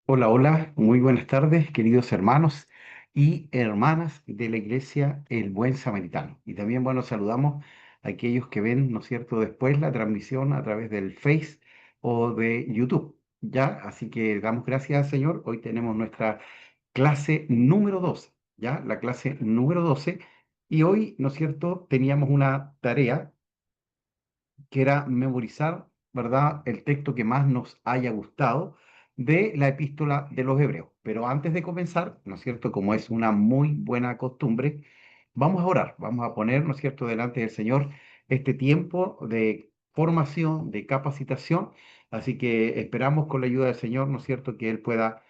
Hola, hola, muy buenas tardes, queridos hermanos y hermanas de la Iglesia El Buen Samaritano. Y también, bueno, saludamos a aquellos que ven, ¿no es cierto?, después la transmisión a través del Face o de YouTube. Ya, así que damos gracias al Señor. Hoy tenemos nuestra clase número 12, ya, la clase número 12. Y hoy, ¿no es cierto?, teníamos una tarea que era memorizar, ¿verdad?, el texto que más nos haya gustado de la epístola de los Hebreos. Pero antes de comenzar, ¿no es cierto?, como es una muy buena costumbre, vamos a orar, vamos a poner, ¿no es cierto?, delante del Señor este tiempo de formación, de capacitación. Así que esperamos con la ayuda del Señor, ¿no es cierto?, que Él pueda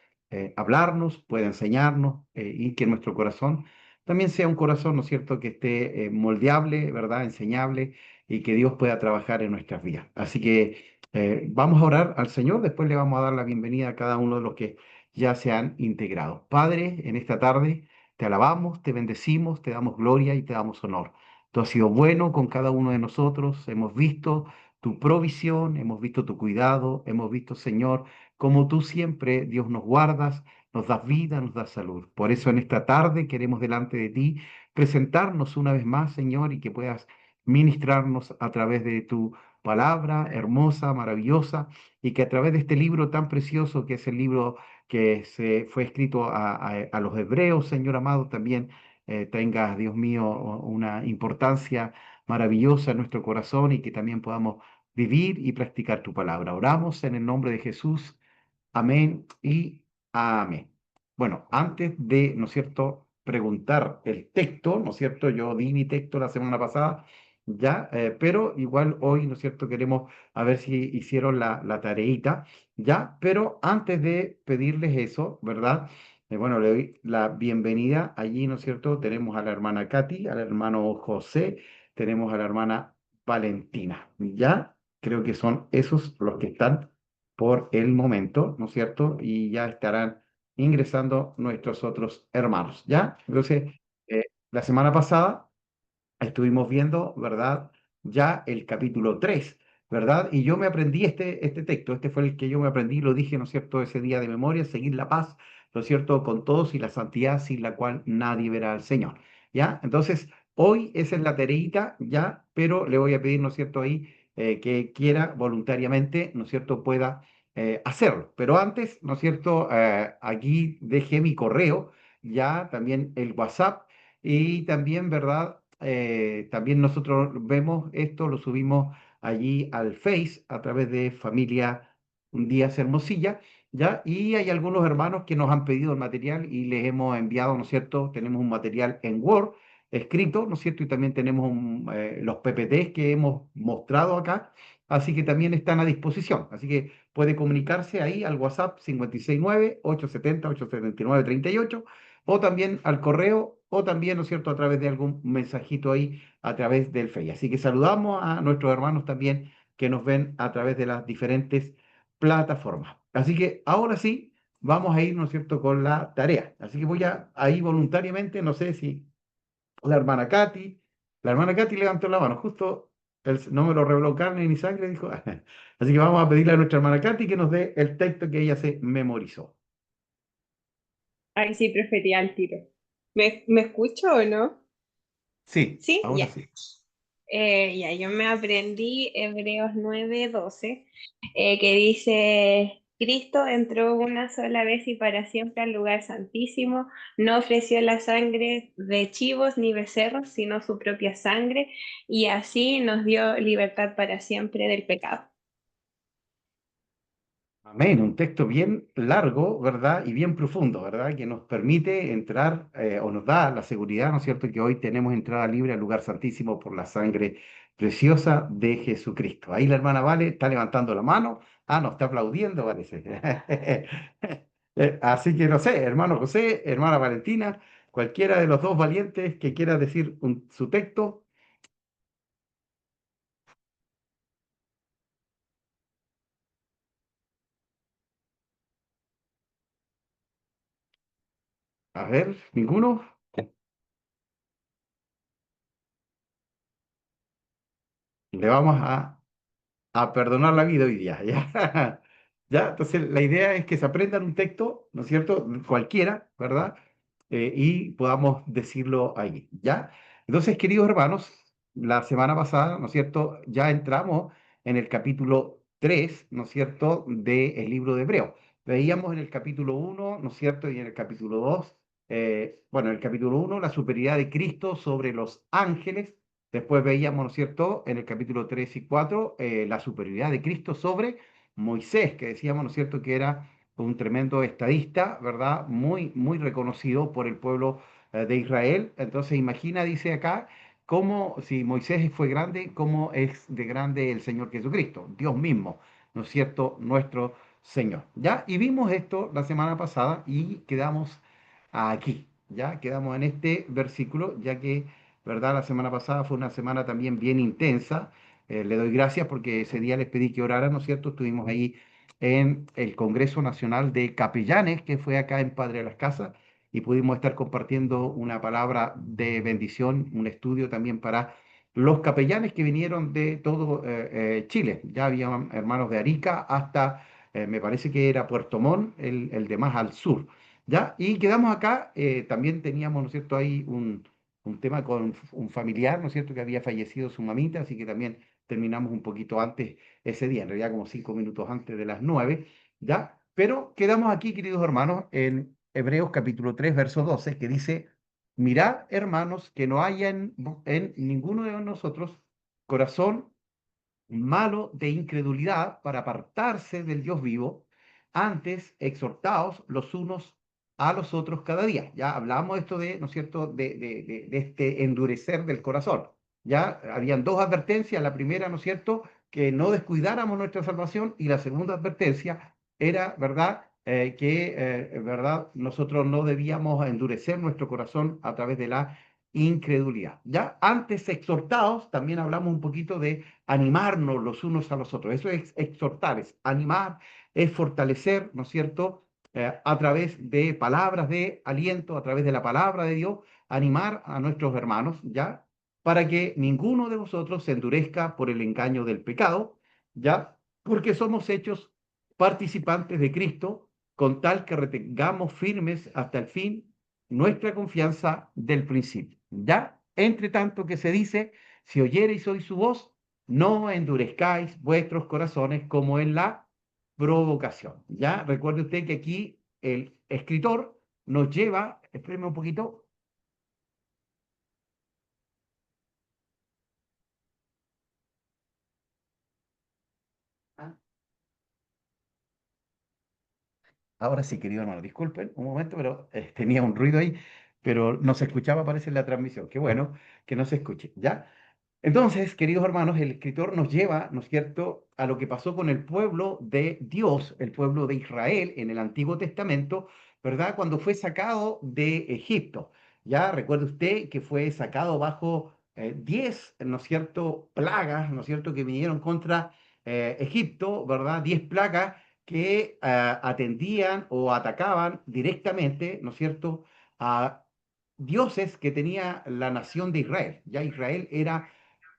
hablarnos, pueda enseñarnos y que nuestro corazón también sea un corazón, ¿no es cierto?, que esté moldeable, ¿verdad?, enseñable y que Dios pueda trabajar en nuestras vidas. Así que vamos a orar al Señor, después le vamos a dar la bienvenida a cada uno de los que ya se han integrado. Padre, en esta tarde te alabamos, te bendecimos, te damos gloria y te damos honor. Tú has sido bueno con cada uno de nosotros, hemos visto tu provisión, hemos visto tu cuidado, hemos visto, Señor, como tú siempre, Dios, nos guardas, nos das vida, nos das salud. Por eso en esta tarde queremos delante de ti presentarnos una vez más, Señor, y que puedas ministrarnos a través de tu palabra hermosa, maravillosa, y que a través de este libro tan precioso que es el libro que se fue escrito a los hebreos, Señor amado, también tengas, Dios mío, una importancia maravillosa en nuestro corazón y que también podamos vivir y practicar tu palabra. Oramos en el nombre de Jesús. Amén y amén. Bueno, antes de, ¿no es cierto?, preguntar el texto, ¿no es cierto? Yo di mi texto la semana pasada, ya, pero igual hoy, ¿no es cierto?, queremos a ver si hicieron la tareita, ya, pero antes de pedirles eso, ¿verdad? Bueno, le doy la bienvenida allí, ¿no es cierto? Tenemos a la hermana Katy, al hermano José, tenemos a la hermana Valentina, ¿ya? Creo que son esos los que están por el momento, ¿no es cierto? Y ya estarán ingresando nuestros otros hermanos, ¿ya? Entonces, la semana pasada estuvimos viendo, ¿verdad? Ya el capítulo 3, ¿verdad? Y yo me aprendí este texto, este fue el que yo me aprendí, lo dije, ¿no es cierto?, ese día de memoria, seguir la paz, ¿no es cierto?, con todos y la santidad sin la cual nadie verá al Señor, ¿ya? Entonces, hoy esa es la tareita, ¿ya? Pero le voy a pedir, ¿no es cierto?, ahí que quiera voluntariamente, ¿no es cierto?, pueda hacerlo. Pero antes, ¿no es cierto?, aquí dejé mi correo, ya también el WhatsApp y también, ¿verdad? También nosotros vemos esto, lo subimos allí al Face a través de Familia Díaz Hermosilla, ¿ya? Y hay algunos hermanos que nos han pedido el material y les hemos enviado, ¿no es cierto? Tenemos un material en Word escrito, ¿no es cierto? Y también tenemos los PPTs que hemos mostrado acá, así que también están a disposición. Así que puede comunicarse ahí al WhatsApp 569-870-879-38 o también al correo, o también, ¿no es cierto?, a través de algún mensajito ahí, a través del Face. Así que saludamos a nuestros hermanos también que nos ven a través de las diferentes plataformas. Así que ahora sí, vamos a ir, ¿no es cierto?, con la tarea. Así que voy a ahí voluntariamente, no sé si la hermana Katy levantó la mano, justo no me lo reveló carne ni sangre, dijo. Así que vamos a pedirle a nuestra hermana Katy que nos dé el texto que ella se memorizó. Ay, sí, prefería al tiro. ¿Me escucho o no? Sí, Sí, ahora ya. sí. Ya, yo me aprendí Hebreos 9:12, que dice, Cristo entró una sola vez y para siempre al lugar santísimo, no ofreció la sangre de chivos ni becerros, sino su propia sangre, y así nos dio libertad para siempre del pecado. Amén, un texto bien largo, ¿verdad? Y bien profundo, ¿verdad? Que nos permite entrar o nos da la seguridad, ¿no es cierto?, que hoy tenemos entrada libre al lugar santísimo por la sangre preciosa de Jesucristo. Ahí la hermana Vale está levantando la mano. Ah, no, está aplaudiendo, parece. Así que no sé, hermano José, hermana Valentina, cualquiera de los dos valientes que quiera decir su texto. A ver, ninguno. Le vamos a perdonar la vida hoy día, ¿ya? ¿Ya? Entonces, la idea es que se aprendan un texto, ¿no es cierto? Cualquiera, ¿verdad? Y podamos decirlo ahí, ¿ya? Entonces, queridos hermanos, la semana pasada, ¿no es cierto? Ya entramos en el capítulo 3, ¿no es cierto?, del libro de Hebreo. Veíamos en el capítulo 1, ¿no es cierto?, y en el capítulo 2, bueno, en el capítulo 1, la superioridad de Cristo sobre los ángeles. Después veíamos, ¿no es cierto?, en el capítulo 3 y 4, la superioridad de Cristo sobre Moisés, que decíamos, ¿no es cierto?, que era un tremendo estadista, ¿verdad? Muy, muy reconocido por el pueblo de Israel. Entonces, imagina, dice acá, cómo si Moisés fue grande, cómo es de grande el Señor Jesucristo, Dios mismo, ¿no es cierto?, nuestro Señor. ¿Ya? Y vimos esto la semana pasada y quedamos aquí, ¿ya? Quedamos en este versículo, ya que, ¿verdad? La semana pasada fue una semana también bien intensa. Le doy gracias porque ese día les pedí que oraran, ¿no es cierto? Estuvimos ahí en el Congreso Nacional de Capellanes, que fue acá en Padre de las Casas, y pudimos estar compartiendo una palabra de bendición, un estudio también para los capellanes que vinieron de todo Chile. Ya había hermanos de Arica hasta, me parece que era Puerto Montt, el de más al sur. ¿Ya? Y quedamos acá, también teníamos, ¿no es cierto?, ahí un tema con un familiar, ¿no es cierto?, que había fallecido su mamita, así que también terminamos un poquito antes ese día, en realidad como 5 minutos antes de las 9, ¿ya? Pero quedamos aquí, queridos hermanos, en Hebreos capítulo 3, verso 12, que dice, mirad, hermanos, que no haya en ninguno de nosotros corazón malo de incredulidad para apartarse del Dios vivo, antes exhortaos los unos a los otros cada día. Ya hablábamos esto de, ¿no es cierto?, de este endurecer del corazón. Ya habían dos advertencias, la primera, ¿no es cierto?, que no descuidáramos nuestra salvación, y la segunda advertencia era, ¿verdad?, ¿verdad?, nosotros no debíamos endurecer nuestro corazón a través de la incredulidad. Ya antes exhortados, también hablamos un poquito de animarnos los unos a los otros. Eso es exhortar, es animar, es fortalecer, ¿no es cierto? A través de palabras de aliento, a través de la palabra de Dios, animar a nuestros hermanos, ¿ya? Para que ninguno de vosotros se endurezca por el engaño del pecado, ¿ya? Porque somos hechos participantes de Cristo, con tal que retengamos firmes hasta el fin nuestra confianza del principio. ¿Ya? Entre tanto que se dice, si oyereis hoy su voz, no endurezcáis vuestros corazones como en la provocación. ¿Ya? Recuerde usted que aquí el escritor nos lleva, espéreme un poquito. Ah, ahora sí, querido hermano, disculpen un momento, pero tenía un ruido ahí, pero no se escuchaba, parece, en la transmisión. Qué bueno que no se escuche, ¿ya? Entonces, queridos hermanos, el escritor nos lleva, ¿no es cierto?, a lo que pasó con el pueblo de Dios, el pueblo de Israel en el Antiguo Testamento, ¿verdad? Cuando fue sacado de Egipto. Ya recuerde usted que fue sacado bajo 10, ¿no es cierto?, plagas, ¿no es cierto?, que vinieron contra Egipto, ¿verdad? 10 plagas que atendían o atacaban directamente, ¿no es cierto?, a dioses que tenía la nación de Israel. Ya Israel era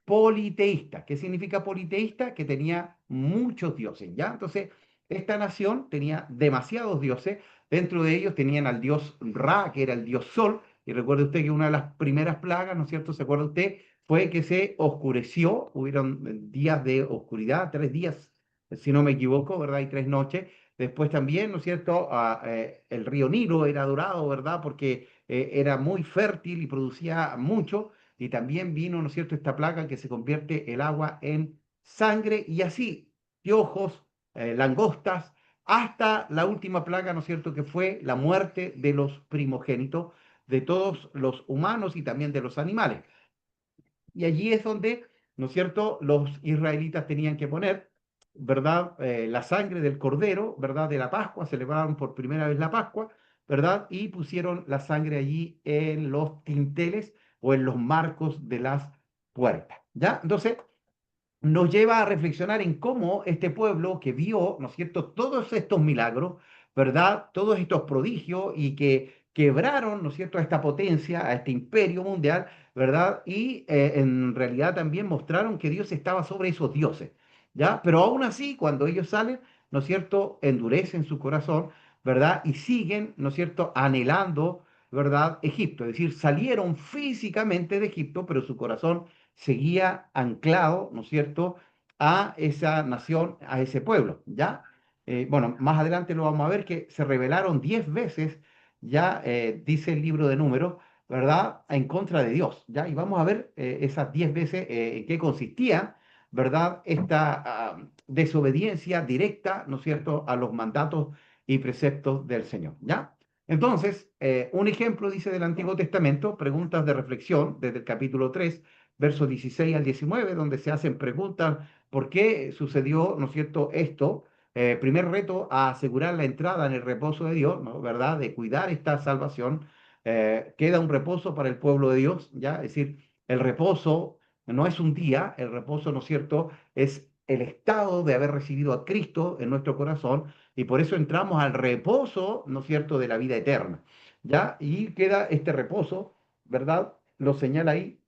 politeísta. ¿Qué significa politeísta? Que tenía muchos dioses, ¿ya? Entonces, esta nación tenía demasiados dioses. Dentro de ellos tenían al dios Ra, que era el dios Sol. Y recuerde usted que una de las primeras plagas, ¿no es cierto?, ¿se acuerda usted? Fue que se oscureció, hubieron días de oscuridad, 3 días, si no me equivoco, ¿verdad? Y 3 noches. Después también, ¿no es cierto?, el río Nilo era adorado, ¿verdad? Porque era muy fértil y producía mucho, y también vino, ¿no es cierto?, esta plaga que se convierte el agua en sangre, y así, piojos, langostas, hasta la última plaga, ¿no es cierto?, que fue la muerte de los primogénitos, de todos los humanos y también de los animales. Y allí es donde, ¿no es cierto?, los israelitas tenían que poner, ¿verdad?, la sangre del cordero, ¿verdad?, de la Pascua, celebraron por primera vez la Pascua, ¿verdad? Y pusieron la sangre allí en los tinteles o en los marcos de las puertas, ¿ya? Entonces, nos lleva a reflexionar en cómo este pueblo que vio, ¿no es cierto?, todos estos milagros, ¿verdad?, todos estos prodigios, y que quebraron, ¿no es cierto?, a esta potencia, a este imperio mundial, ¿verdad? Y en realidad también mostraron que Dios estaba sobre esos dioses, ¿ya? Pero aún así, cuando ellos salen, ¿no es cierto?, endurecen su corazón, ¿verdad? Y siguen, ¿no es cierto?, anhelando, ¿verdad?, Egipto. Es decir, salieron físicamente de Egipto, pero su corazón seguía anclado, ¿no es cierto?, a esa nación, a ese pueblo, ¿ya? Bueno, más adelante lo vamos a ver que se rebelaron 10 veces, ya dice el libro de Números, ¿verdad?, en contra de Dios, ¿ya? Y vamos a ver esas 10 veces en qué consistía, ¿verdad?, esta desobediencia directa, ¿no es cierto?, a los mandatos y preceptos del Señor, ¿ya? Entonces, un ejemplo, dice, del Antiguo Testamento, preguntas de reflexión desde el capítulo 3, versos 16 al 19, donde se hacen preguntas, ¿por qué sucedió, ¿no es cierto?, esto? Primer reto, a asegurar la entrada en el reposo de Dios, ¿no?, ¿verdad?, de cuidar esta salvación. Queda un reposo para el pueblo de Dios, ¿ya? Es decir, el reposo no es un día, el reposo, ¿no es cierto?, es el estado de haber recibido a Cristo en nuestro corazón y por eso entramos al reposo, ¿no es cierto?, de la vida eterna, ¿ya? Y queda este reposo, ¿verdad? Lo señala ahí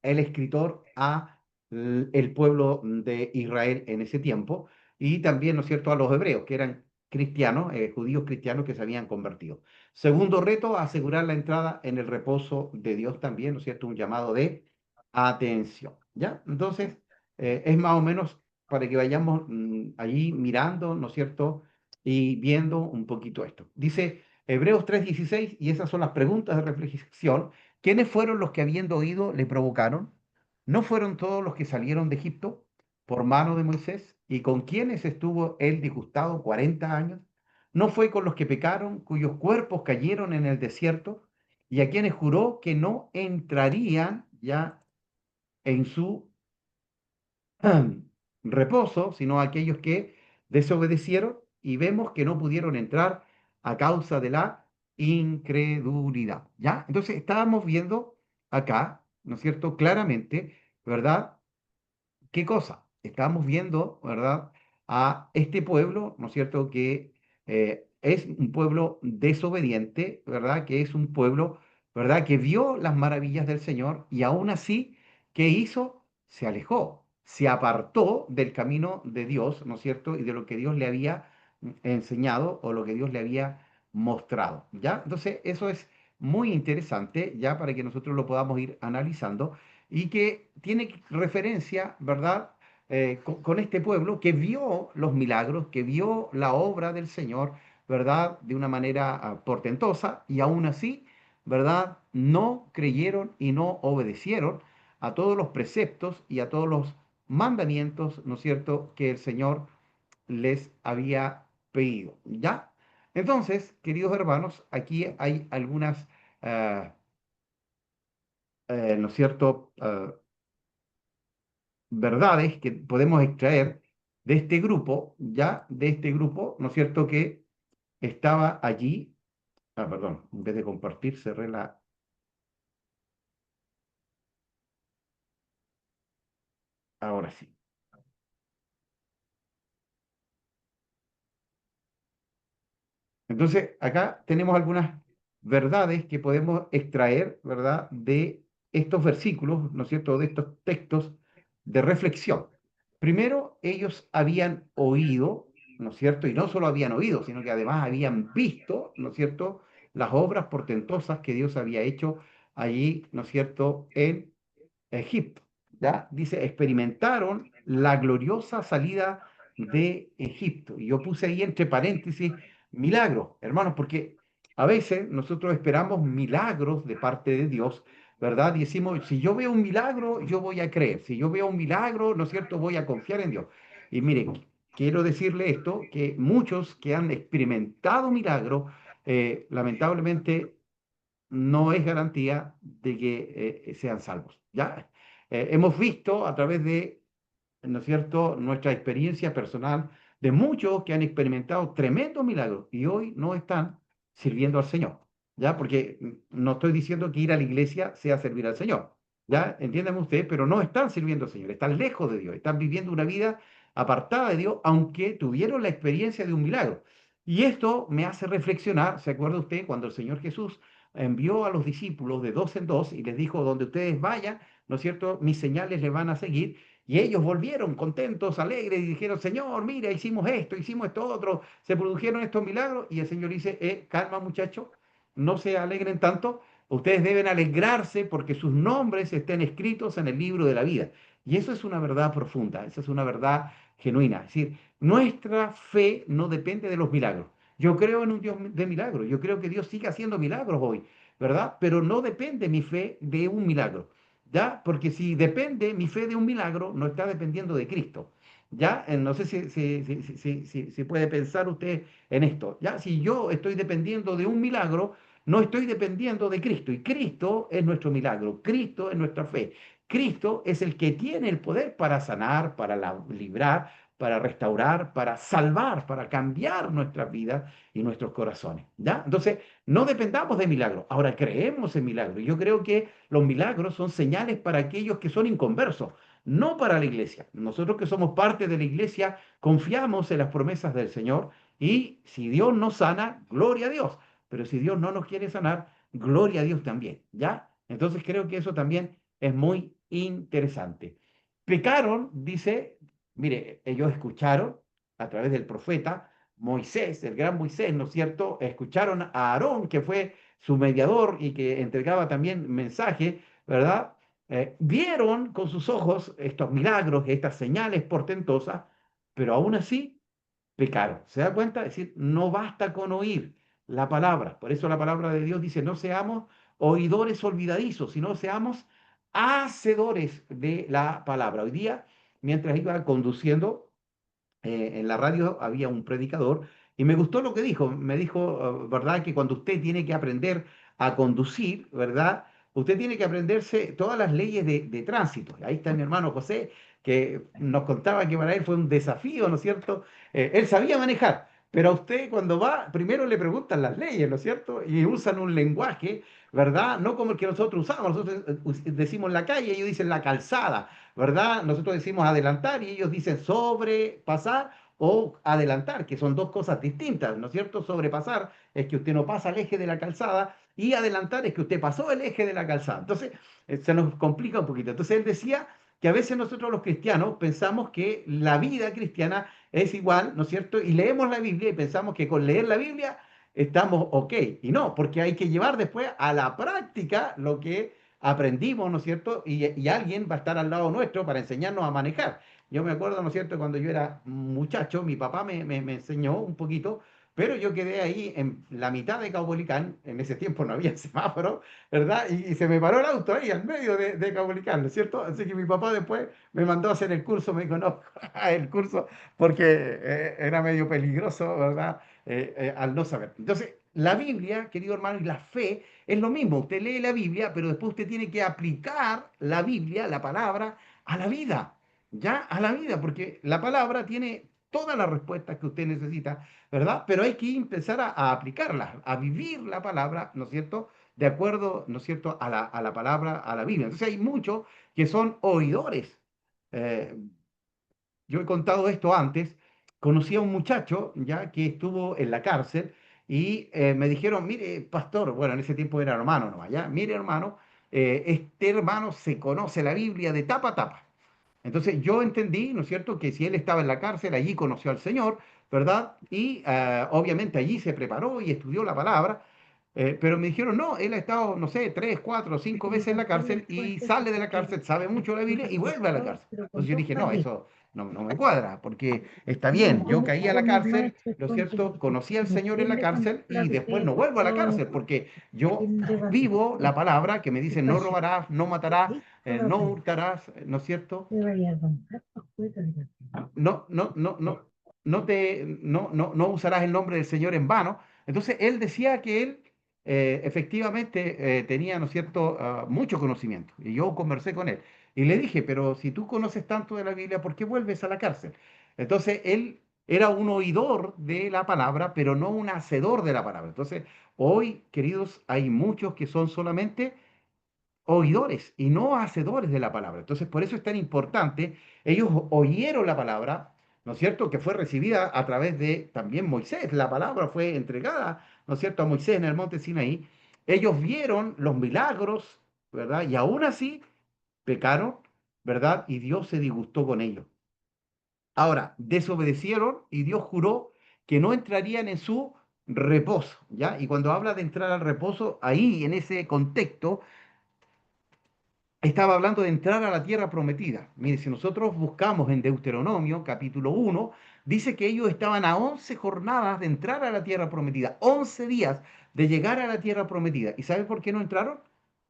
el escritor a el pueblo de Israel en ese tiempo y también, ¿no es cierto?, a los hebreos, que eran cristianos, judíos cristianos que se habían convertido. Segundo reto, asegurar la entrada en el reposo de Dios también, ¿no es cierto?, un llamado de atención, ¿ya? Entonces, es más o menos para que vayamos allí mirando, ¿no es cierto?, y viendo un poquito esto. Dice Hebreos 3:16, y esas son las preguntas de reflexión. ¿Quiénes fueron los que habiendo oído le provocaron? ¿No fueron todos los que salieron de Egipto por mano de Moisés? ¿Y con quiénes estuvo él disgustado 40 años? ¿No fue con los que pecaron, cuyos cuerpos cayeron en el desierto? ¿Y a quienes juró que no entrarían ya en su reposo, sino a aquellos que desobedecieron? Y vemos que no pudieron entrar a causa de la incredulidad, ¿ya? Entonces estábamos viendo acá, ¿no es cierto?, claramente, ¿verdad? ¿Qué cosa? Estamos viendo, ¿verdad?, a este pueblo, ¿no es cierto?, que es un pueblo desobediente, ¿verdad?, que es un pueblo, ¿verdad?, que vio las maravillas del Señor y aún así, ¿qué hizo? Se alejó, se apartó del camino de Dios, ¿no es cierto?, y de lo que Dios le había enseñado o lo que Dios le había mostrado, ¿ya? Entonces, eso es muy interesante, ya para que nosotros lo podamos ir analizando y que tiene referencia, ¿verdad?, con este pueblo que vio los milagros, que vio la obra del Señor, ¿verdad?, de una manera portentosa y aún así, ¿verdad?, no creyeron y no obedecieron a todos los preceptos y a todos los mandamientos, ¿no es cierto?, que el Señor les había pedido, ¿ya? Entonces, queridos hermanos, aquí hay algunas, eh, ¿no es cierto?, verdades que podemos extraer de este grupo, ya de este grupo, ¿no es cierto?, que estaba allí. Perdón, en vez de compartir, cerré la. Ahora sí. Entonces, acá tenemos algunas verdades que podemos extraer, ¿verdad?, de estos versículos, ¿no es cierto?, de estos textos de reflexión. Primero, ellos habían oído, ¿no es cierto?, y no solo habían oído, sino que además habían visto, ¿no es cierto?, las obras portentosas que Dios había hecho allí, ¿no es cierto?, en Egipto, ¿ya? Dice, experimentaron la gloriosa salida de Egipto. Y yo puse ahí entre paréntesis, milagros, hermanos, porque a veces nosotros esperamos milagros de parte de Dios, ¿verdad? Y decimos, si yo veo un milagro, yo voy a creer. Si yo veo un milagro, ¿no es cierto?, voy a confiar en Dios. Y miren, quiero decirle esto, que muchos que han experimentado milagros, lamentablemente no es garantía de que sean salvos, ¿ya? Hemos visto a través de, ¿no es cierto?, nuestra experiencia personal de muchos que han experimentado tremendos milagros y hoy no están sirviendo al Señor, ¿ya? Porque no estoy diciendo que ir a la iglesia sea servir al Señor, ¿ya? Entiéndame usted, pero no están sirviendo al Señor, están lejos de Dios, están viviendo una vida apartada de Dios, aunque tuvieron la experiencia de un milagro. Y esto me hace reflexionar, ¿se acuerda usted cuando el Señor Jesús envió a los discípulos de dos en dos y les dijo, donde ustedes vayan, ¿no es cierto?, mis señales les van a seguir? Y ellos volvieron contentos, alegres, y dijeron, Señor, mira, hicimos esto otro, se produjeron estos milagros. Y el Señor dice, calma muchachos, no se alegren tanto, ustedes deben alegrarse porque sus nombres estén escritos en el libro de la vida. Y eso es una verdad profunda, esa es una verdad genuina. Es decir, nuestra fe no depende de los milagros. Yo creo en un Dios de milagros, yo creo que Dios sigue haciendo milagros hoy, ¿verdad? Pero no depende mi fe de un milagro. ¿Ya? Porque si depende mi fe de un milagro, no está dependiendo de Cristo. ¿Ya? No sé si puede pensar usted en esto. ¿Ya? Si yo estoy dependiendo de un milagro, no estoy dependiendo de Cristo. Y Cristo es nuestro milagro. Cristo es nuestra fe. Cristo es el que tiene el poder para sanar, para librar, para restaurar, para salvar, para cambiar nuestras vidas y nuestros corazones. ¿Ya? Entonces, no dependamos de milagros. Ahora creemos en milagros. Yo creo que los milagros son señales para aquellos que son inconversos, no para la iglesia. Nosotros que somos parte de la iglesia confiamos en las promesas del Señor y si Dios nos sana, gloria a Dios. Pero si Dios no nos quiere sanar, gloria a Dios también, ¿ya? Entonces creo que eso también es muy interesante. Pecaron, dice, mire, ellos escucharon a través del profeta Moisés, el gran Moisés, ¿no es cierto? Escucharon a Aarón, que fue su mediador y que entregaba también mensaje, ¿verdad? Vieron con sus ojos estos milagros, estas señales portentosas, pero aún así pecaron. ¿Se da cuenta? Es decir, no basta con oír la palabra. Por eso la palabra de Dios dice, no seamos oidores olvidadizos, sino seamos hacedores de la palabra. Hoy día, mientras iba conduciendo, en la radio había un predicador y me gustó lo que dijo. Me dijo, ¿verdad? Que cuando usted tiene que aprender a conducir, ¿verdad? Usted tiene que aprenderse todas las leyes de tránsito. Ahí está mi hermano José, que nos contaba que para él fue un desafío, ¿no es cierto? Él sabía manejar, pero a usted cuando va, primero le preguntan las leyes, ¿no es cierto? Y usan un lenguaje, ¿verdad? No como el que nosotros usamos. Nosotros decimos la calle, ellos dicen la calzada. ¿Verdad? Nosotros decimos adelantar y ellos dicen sobrepasar o adelantar, que son dos cosas distintas, ¿no es cierto? Sobrepasar es que usted no pasa el eje de la calzada y adelantar es que usted pasó el eje de la calzada. Entonces, se nos complica un poquito. Entonces, él decía que a veces nosotros los cristianos pensamos que la vida cristiana es igual, ¿no es cierto? Y leemos la Biblia y pensamos que con leer la Biblia estamos ok. Y no, porque hay que llevar después a la práctica lo que aprendimos, ¿no es cierto? Y alguien va a estar al lado nuestro para enseñarnos a manejar. Yo me acuerdo, ¿no es cierto?, cuando yo era muchacho, mi papá me enseñó un poquito, pero yo quedé ahí en la mitad de Caupolicán, en ese tiempo no había semáforo, ¿verdad? Y se me paró el auto ahí al medio de Caupolicán, ¿no es cierto? Así que mi papá después me mandó a hacer el curso, me dijo, no, el curso, porque era medio peligroso, ¿verdad? Al no saber. Entonces, la Biblia, querido hermano, y la fe es lo mismo. Usted lee la Biblia, pero después usted tiene que aplicar la Biblia, la palabra, a la vida, ¿ya? A la vida, porque la palabra tiene todas las respuestas que usted necesita, ¿verdad? Pero hay que empezar a aplicarla, a vivir la palabra, ¿no es cierto? De acuerdo, ¿no es cierto?, a la palabra, a la Biblia. Entonces hay muchos que son oidores. Eh, yo he contado esto antes, conocí a un muchacho ya que estuvo en la cárcel y me dijeron, mire, pastor, bueno, en ese tiempo era hermano nomás, ya, mire hermano, este hermano se conoce la Biblia de tapa a tapa. Entonces yo entendí, ¿no es cierto?, que si él estaba en la cárcel, allí conoció al Señor, ¿verdad? Y obviamente allí se preparó y estudió la palabra, pero me dijeron, no, él ha estado, no sé, tres, cuatro, cinco veces en la cárcel y sale de la cárcel, sabe mucho la Biblia y vuelve a la cárcel. Entonces yo dije, no, eso no me cuadra, porque está bien, yo caí a la cárcel, ¿no es cierto? Conocí al Señor en la cárcel y después no vuelvo a la cárcel, porque yo vivo la palabra que me dice, no robarás, no matarás, no hurtarás, ¿no es cierto? No usarás el nombre del Señor en vano. Entonces él decía que él efectivamente tenía, ¿no es cierto?, mucho conocimiento. Y yo conversé con él y le dije, pero si tú conoces tanto de la Biblia, ¿por qué vuelves a la cárcel? Entonces él era un oidor de la palabra, pero no un hacedor de la palabra. Entonces, hoy, queridos, hay muchos que son solamente oidores y no hacedores de la palabra. Entonces, por eso es tan importante. Ellos oyeron la palabra, ¿no es cierto?, que fue recibida a través de también Moisés. La palabra fue entregada, ¿no es cierto?, a Moisés en el monte Sinaí. Ellos vieron los milagros, ¿verdad? Y aún así pecaron ¿verdad? Y Dios se disgustó con ellos. Ahora, desobedecieron y Dios juró que no entrarían en su reposo, ¿ya? Y cuando habla de entrar al reposo, ahí en ese contexto estaba hablando de entrar a la tierra prometida. Mire, si nosotros buscamos en Deuteronomio capítulo 1, dice que ellos estaban a 11 jornadas de entrar a la tierra prometida, 11 días de llegar a la tierra prometida. ¿Y sabe por qué no entraron?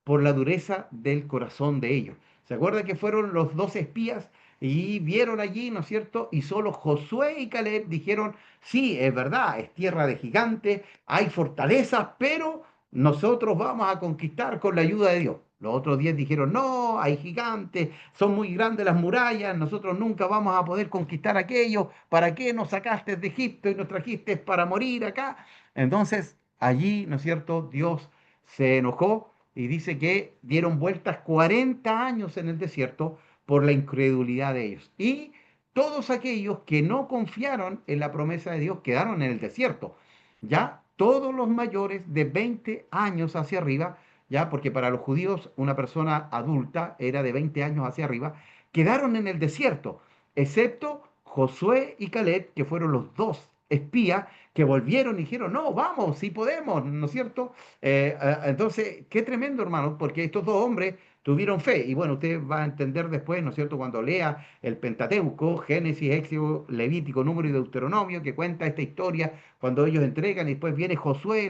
Por la dureza del corazón de ellos. ¿Se acuerda que fueron los dos espías y vieron allí, ¿no es cierto? Y solo Josué y Caleb dijeron, sí, es verdad, es tierra de gigantes, hay fortalezas, pero nosotros vamos a conquistar con la ayuda de Dios. Los otros 10 dijeron, no, hay gigantes, son muy grandes las murallas, nosotros nunca vamos a poder conquistar aquello, ¿para qué nos sacaste de Egipto y nos trajiste para morir acá? Entonces, allí, ¿no es cierto?, Dios se enojó y dice que dieron vueltas 40 años en el desierto por la incredulidad de ellos. Y todos aquellos que no confiaron en la promesa de Dios quedaron en el desierto. Ya todos los mayores de 20 años hacia arriba, ya porque para los judíos una persona adulta era de 20 años hacia arriba, quedaron en el desierto, excepto Josué y Caleb, que fueron los dos espías que volvieron y dijeron, no, vamos, sí podemos, ¿no es cierto? Entonces, qué tremendo, hermano, porque estos dos hombres tuvieron fe. Y bueno, usted va a entender después, ¿no es cierto?, cuando lea el Pentateuco, Génesis, Éxodo, Levítico, Número y Deuteronomio, que cuenta esta historia cuando ellos entregan y después viene Josué,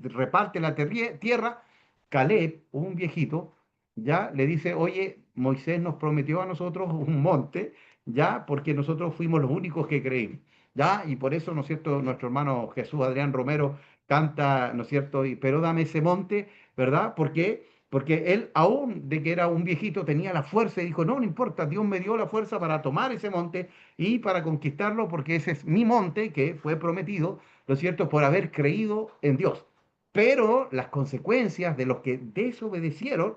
reparte la tierra. Caleb, un viejito, ya le dice, oye, Moisés nos prometió a nosotros un monte, ya, porque nosotros fuimos los únicos que creímos. ¿Ya? Y por eso, ¿no es cierto?, nuestro hermano Jesús Adrián Romero canta, ¿no es cierto?, pero dame ese monte, ¿verdad? Porque él, aún de que era un viejito, tenía la fuerza y dijo, no, no importa, Dios me dio la fuerza para tomar ese monte y para conquistarlo, porque ese es mi monte que fue prometido, ¿no es cierto?, por haber creído en Dios. Pero las consecuencias de los que desobedecieron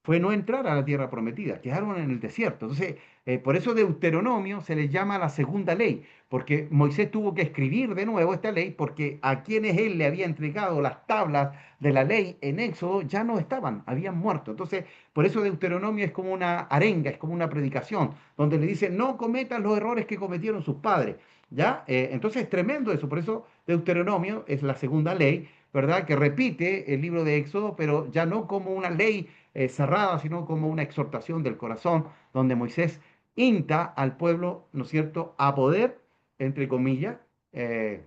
fue no entrar a la tierra prometida, quedaron en el desierto. Entonces, por eso Deuteronomio se le llama la segunda ley, porque Moisés tuvo que escribir de nuevo esta ley, porque a quienes él le había entregado las tablas de la ley en Éxodo ya no estaban, habían muerto. Entonces, por eso Deuteronomio es como una arenga, es como una predicación, donde le dice, no cometan los errores que cometieron sus padres. ¿Ya? Entonces es tremendo eso, por eso Deuteronomio es la segunda ley, ¿verdad? Que repite el libro de Éxodo, pero ya no como una ley cerrada, sino como una exhortación del corazón, donde Moisés insta al pueblo, ¿no es cierto?, a poder, entre comillas, eh,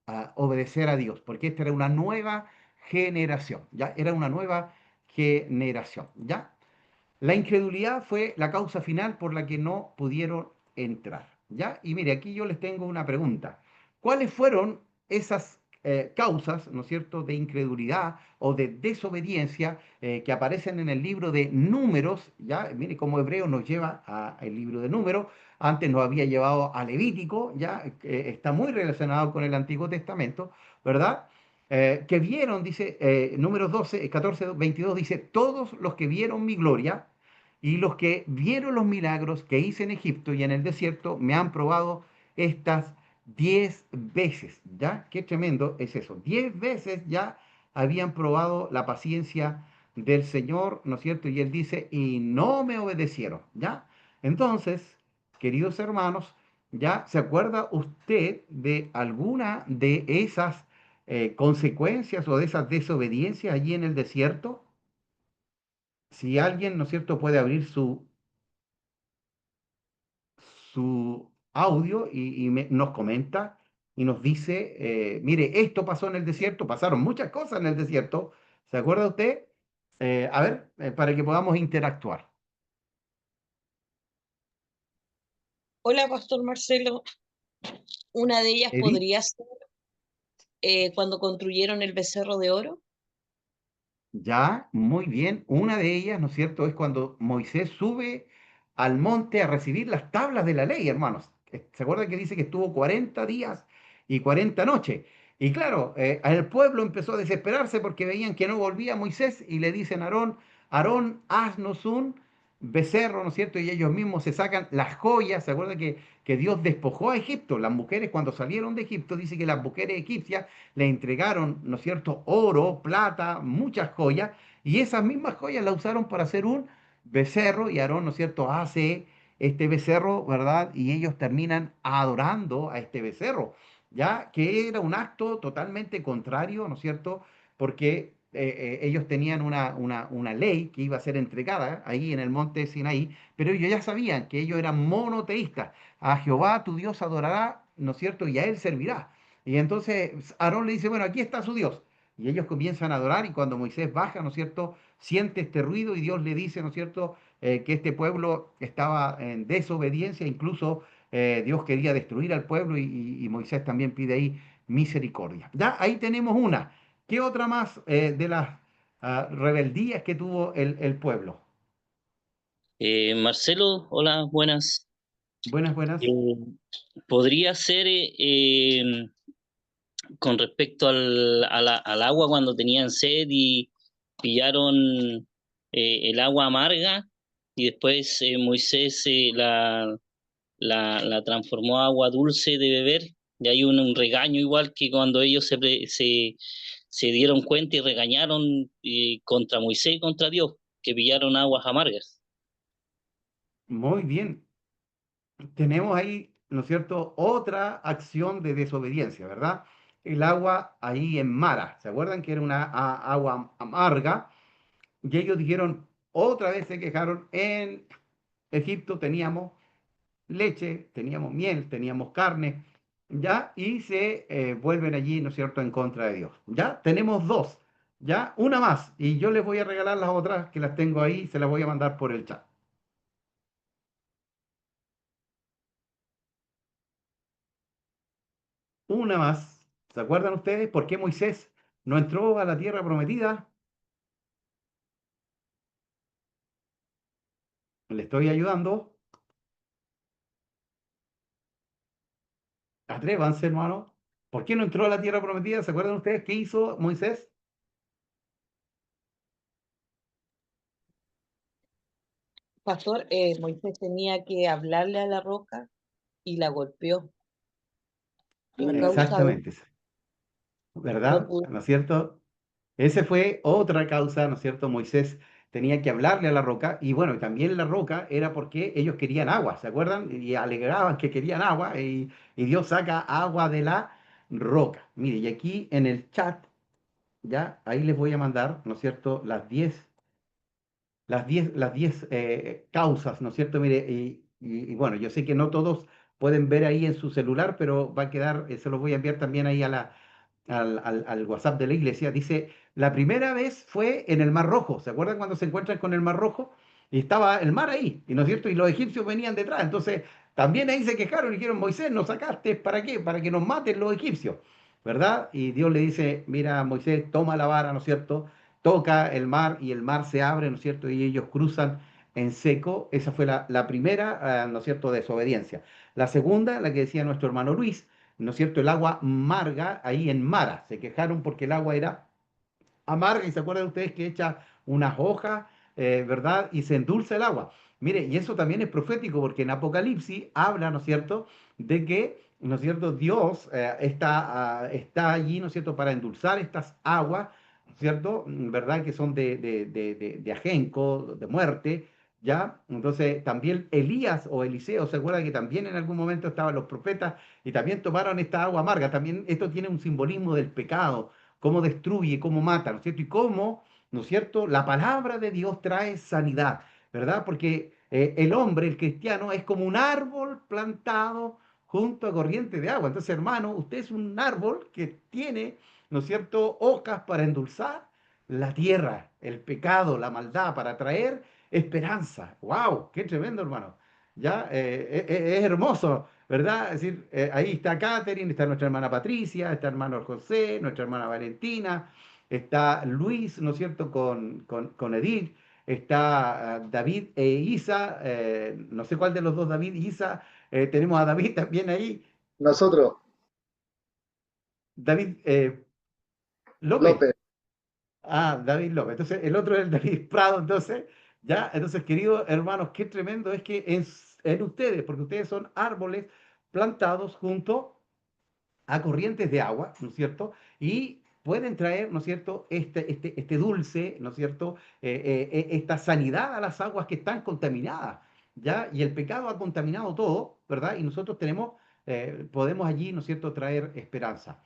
a obedecer a Dios, porque esta era una nueva generación, ¿ya? Era una nueva generación, ¿ya? La incredulidad fue la causa final por la que no pudieron entrar. ¿Ya? Y mire, aquí yo les tengo una pregunta. ¿Cuáles fueron esas causas, ¿no es cierto?, de incredulidad o de desobediencia que aparecen en el libro de Números? ¿Ya? Mire cómo Hebreo nos lleva al libro de Números. Antes nos había llevado a Levítico, ¿ya? Está muy relacionado con el Antiguo Testamento, ¿verdad? Que vieron, dice, números 12, 14, 22, dice, todos los que vieron mi gloria y los que vieron los milagros que hice en Egipto y en el desierto me han probado estas 10 veces, ¿ya? Qué tremendo es eso. 10 veces ya habían probado la paciencia del Señor, ¿no es cierto? Y él dice, y no me obedecieron, ¿ya? Entonces, queridos hermanos, ¿ya se acuerda usted de alguna de esas consecuencias o de esas desobediencias allí en el desierto? Si alguien, ¿no es cierto?, puede abrir su audio y nos comenta y nos dice, mire, esto pasó en el desierto, pasaron muchas cosas en el desierto, ¿se acuerda usted? A ver, para que podamos interactuar. Hola, Pastor Marcelo. Una de ellas Edith, podría ser cuando construyeron el becerro de oro. ya, muy bien. Una de ellas, ¿no es cierto?, es cuando Moisés sube al monte a recibir las tablas de la ley, hermanos. ¿Se acuerdan que dice que estuvo 40 días y 40 noches? Y claro, el pueblo empezó a desesperarse porque veían que no volvía Moisés y le dicen a Aarón, Aarón, haznos un becerro, ¿no es cierto? Y ellos mismos se sacan las joyas. ¿Se acuerdan que Dios despojó a Egipto? Las mujeres cuando salieron de Egipto, dice que las mujeres egipcias le entregaron, ¿no es cierto?, oro, plata, muchas joyas, y esas mismas joyas las usaron para hacer un becerro y Aarón, ¿no es cierto?, hace este becerro, ¿verdad? Y ellos terminan adorando a este becerro, ya que era un acto totalmente contrario, ¿no es cierto? Porque ellos tenían una ley que iba a ser entregada ahí en el monte Sinaí, pero ellos ya sabían que ellos eran monoteístas. A Jehová tu Dios adorará, ¿no es cierto? Y a él servirá. Y entonces Aarón le dice, bueno, aquí está su Dios. Y ellos comienzan a adorar y cuando Moisés baja, ¿no es cierto? Siente este ruido y Dios le dice, ¿no es cierto?, que este pueblo estaba en desobediencia, incluso Dios quería destruir al pueblo y Moisés también pide ahí misericordia. Ya, ahí tenemos una. ¿Qué otra más de las rebeldías que tuvo el pueblo? Marcelo, hola, buenas. Buenas, buenas. Eh, ¿Podría ser con respecto al agua cuando tenían sed y pillaron el agua amarga y después Moisés la transformó a agua dulce de beber? Y hay un regaño igual que cuando ellos se dieron cuenta y regañaron contra Moisés y contra Dios, que pillaron aguas amargas. Muy bien. Tenemos ahí, ¿no es cierto?, otra acción de desobediencia, ¿verdad? El agua ahí en Mara. ¿Se acuerdan que era una agua amarga? Y ellos dijeron, otra vez se quejaron, en Egipto teníamos leche, teníamos miel, teníamos carne, ¿ya? Y se vuelven allí, ¿no es cierto?, en contra de Dios. ¿Ya? Tenemos dos, ¿ya? Una más, y yo les voy a regalar las otras que las tengo ahí, se las voy a mandar por el chat. Una más. ¿Se acuerdan ustedes por qué Moisés no entró a la tierra prometida? Le estoy ayudando. Atrévanse, hermano. ¿Por qué no entró a la tierra prometida? ¿Se acuerdan ustedes qué hizo Moisés? Pastor, Moisés tenía que hablarle a la roca y la golpeó. Y a causa de Exactamente, no ¿verdad? pudo. ¿No es cierto? Ese fue otra causa, ¿no es cierto? Moisés tenía que hablarle a la roca y bueno, y también la roca era porque ellos querían agua, ¿se acuerdan? Y alegaban que querían agua y Dios saca agua de la roca. Mire, y aquí en el chat, ya, ahí les voy a mandar, ¿no es cierto? Las 10 causas, ¿no es cierto? Mire, y bueno, yo sé que no todos pueden ver ahí en su celular, pero va a quedar, se los voy a enviar también ahí al WhatsApp de la iglesia. Dice, la primera vez fue en el Mar Rojo. ¿Se acuerdan cuando se encuentran con el Mar Rojo? Y estaba el mar ahí, ¿y no es cierto? Y los egipcios venían detrás. Entonces, también ahí se quejaron y dijeron, Moisés, ¿nos sacaste? ¿Para qué? Para que nos maten los egipcios, ¿verdad? Y Dios le dice, mira, Moisés, toma la vara, ¿no es cierto? Toca el mar y el mar se abre, ¿no es cierto? Y ellos cruzan en seco. Esa fue la primera, ¿no es cierto?, desobediencia. La segunda, la que decía nuestro hermano Luis, ¿no es cierto?, el agua amarga ahí en Mara. Se quejaron porque el agua era amarga y se acuerdan ustedes que echa unas hojas, ¿verdad? Y se endulza el agua. Mire, y eso también es profético porque en Apocalipsis habla, ¿no es cierto?, de que, ¿no es cierto?, Dios está allí, ¿no es cierto?, para endulzar estas aguas, ¿no es cierto?, ¿verdad?, que son de ajenco, de muerte, ¿ya? Entonces también Elías o Eliseo, ¿se acuerda que también en algún momento estaban los profetas y también tomaron esta agua amarga? También esto tiene un simbolismo del pecado, cómo destruye, cómo mata, ¿no es cierto? Y cómo, ¿no es cierto?, la palabra de Dios trae sanidad, ¿verdad? Porque el hombre, el cristiano, es como un árbol plantado junto a corriente de agua. Entonces, hermano, usted es un árbol que tiene, ¿no es cierto?, hojas para endulzar la tierra, el pecado, la maldad, para traer esperanza. ¡Wow! ¡Qué tremendo, hermano! Ya, es hermoso, ¿verdad? Es decir, ahí está Catherine, está nuestra hermana Patricia, está hermano José, nuestra hermana Valentina, está Luis, ¿no es cierto?, con Edith, está David e Isa, no sé cuál de los dos, David y Isa, tenemos a David también ahí, Nosotros, David López. López, Ah, David López. Entonces, el otro es el David Prado, entonces, ya, entonces, queridos hermanos, qué tremendo es que en ustedes, porque ustedes son árboles plantados junto a corrientes de agua, ¿no es cierto? Y pueden traer, ¿no es cierto?, este dulce, ¿no es cierto?, esta sanidad a las aguas que están contaminadas, ¿ya? Y el pecado ha contaminado todo, ¿verdad? Y nosotros podemos allí, ¿no es cierto?, traer esperanza.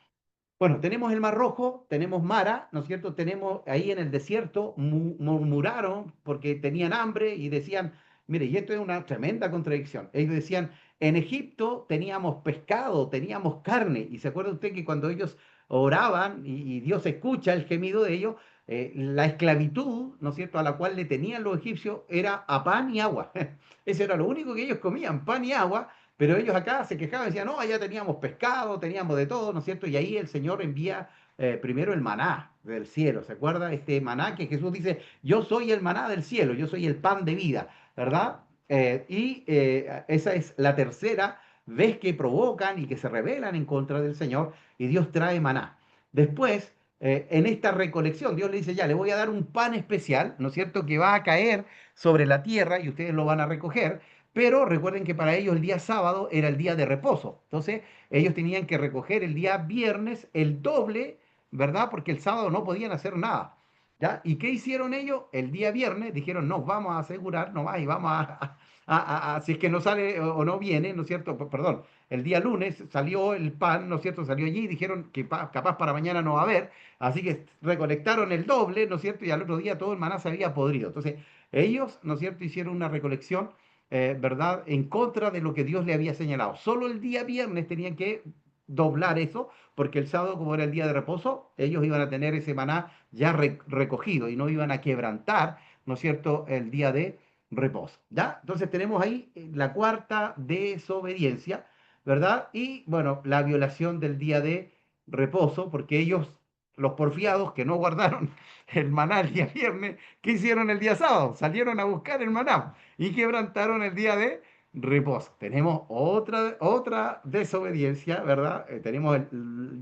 Bueno, tenemos el Mar Rojo, tenemos Mara, ¿no es cierto? Tenemos ahí en el desierto, murmuraron porque tenían hambre y decían, mire, y esto es una tremenda contradicción. Ellos decían, en Egipto teníamos pescado, teníamos carne. Y se acuerda usted que cuando ellos oraban y Dios escucha el gemido de ellos, la esclavitud, ¿no es cierto?, a la cual le tenían los egipcios era a pan y agua. Eso era lo único que ellos comían, pan y agua. Pero ellos acá se quejaban y decían, no, allá teníamos pescado, teníamos de todo, ¿no es cierto? Y ahí el Señor envía primero el maná del cielo, ¿se acuerda? Este maná que Jesús dice, yo soy el maná del cielo, yo soy el pan de vida, ¿verdad? Esa es la tercera vez que provocan y que se rebelan en contra del Señor y Dios trae maná. Después, en esta recolección, Dios le dice, ya, le voy a dar un pan especial, ¿no es cierto?, que va a caer sobre la tierra y ustedes lo van a recoger. Pero recuerden que para ellos el día sábado era el día de reposo. Entonces, ellos tenían que recoger el día viernes el doble, ¿verdad? Porque el sábado no podían hacer nada. ¿Ya? ¿Y qué hicieron ellos? El día viernes dijeron, no, vamos a asegurar nomás y vamos si es que no sale o no viene, ¿no es cierto? Perdón, el día lunes salió el pan, ¿no es cierto? Salió allí y dijeron que capaz para mañana no va a haber. Así que recolectaron el doble, ¿no es cierto? Y al otro día todo el maná se había podrido. Entonces, ellos, ¿no es cierto?, hicieron una recolección, ¿verdad?, en contra de lo que Dios le había señalado. Solo el día viernes tenían que doblar eso, porque el sábado, como era el día de reposo, ellos iban a tener ese maná ya recogido y no iban a quebrantar, ¿no es cierto?, el día de reposo. ¿Ya? Entonces tenemos ahí la cuarta desobediencia, ¿verdad? Y bueno, la violación del día de reposo, porque ellos, los porfiados que no guardaron el maná el día viernes, ¿qué hicieron el día sábado? Salieron a buscar el maná y quebrantaron el día de reposo. Tenemos otra desobediencia, ¿verdad? Tenemos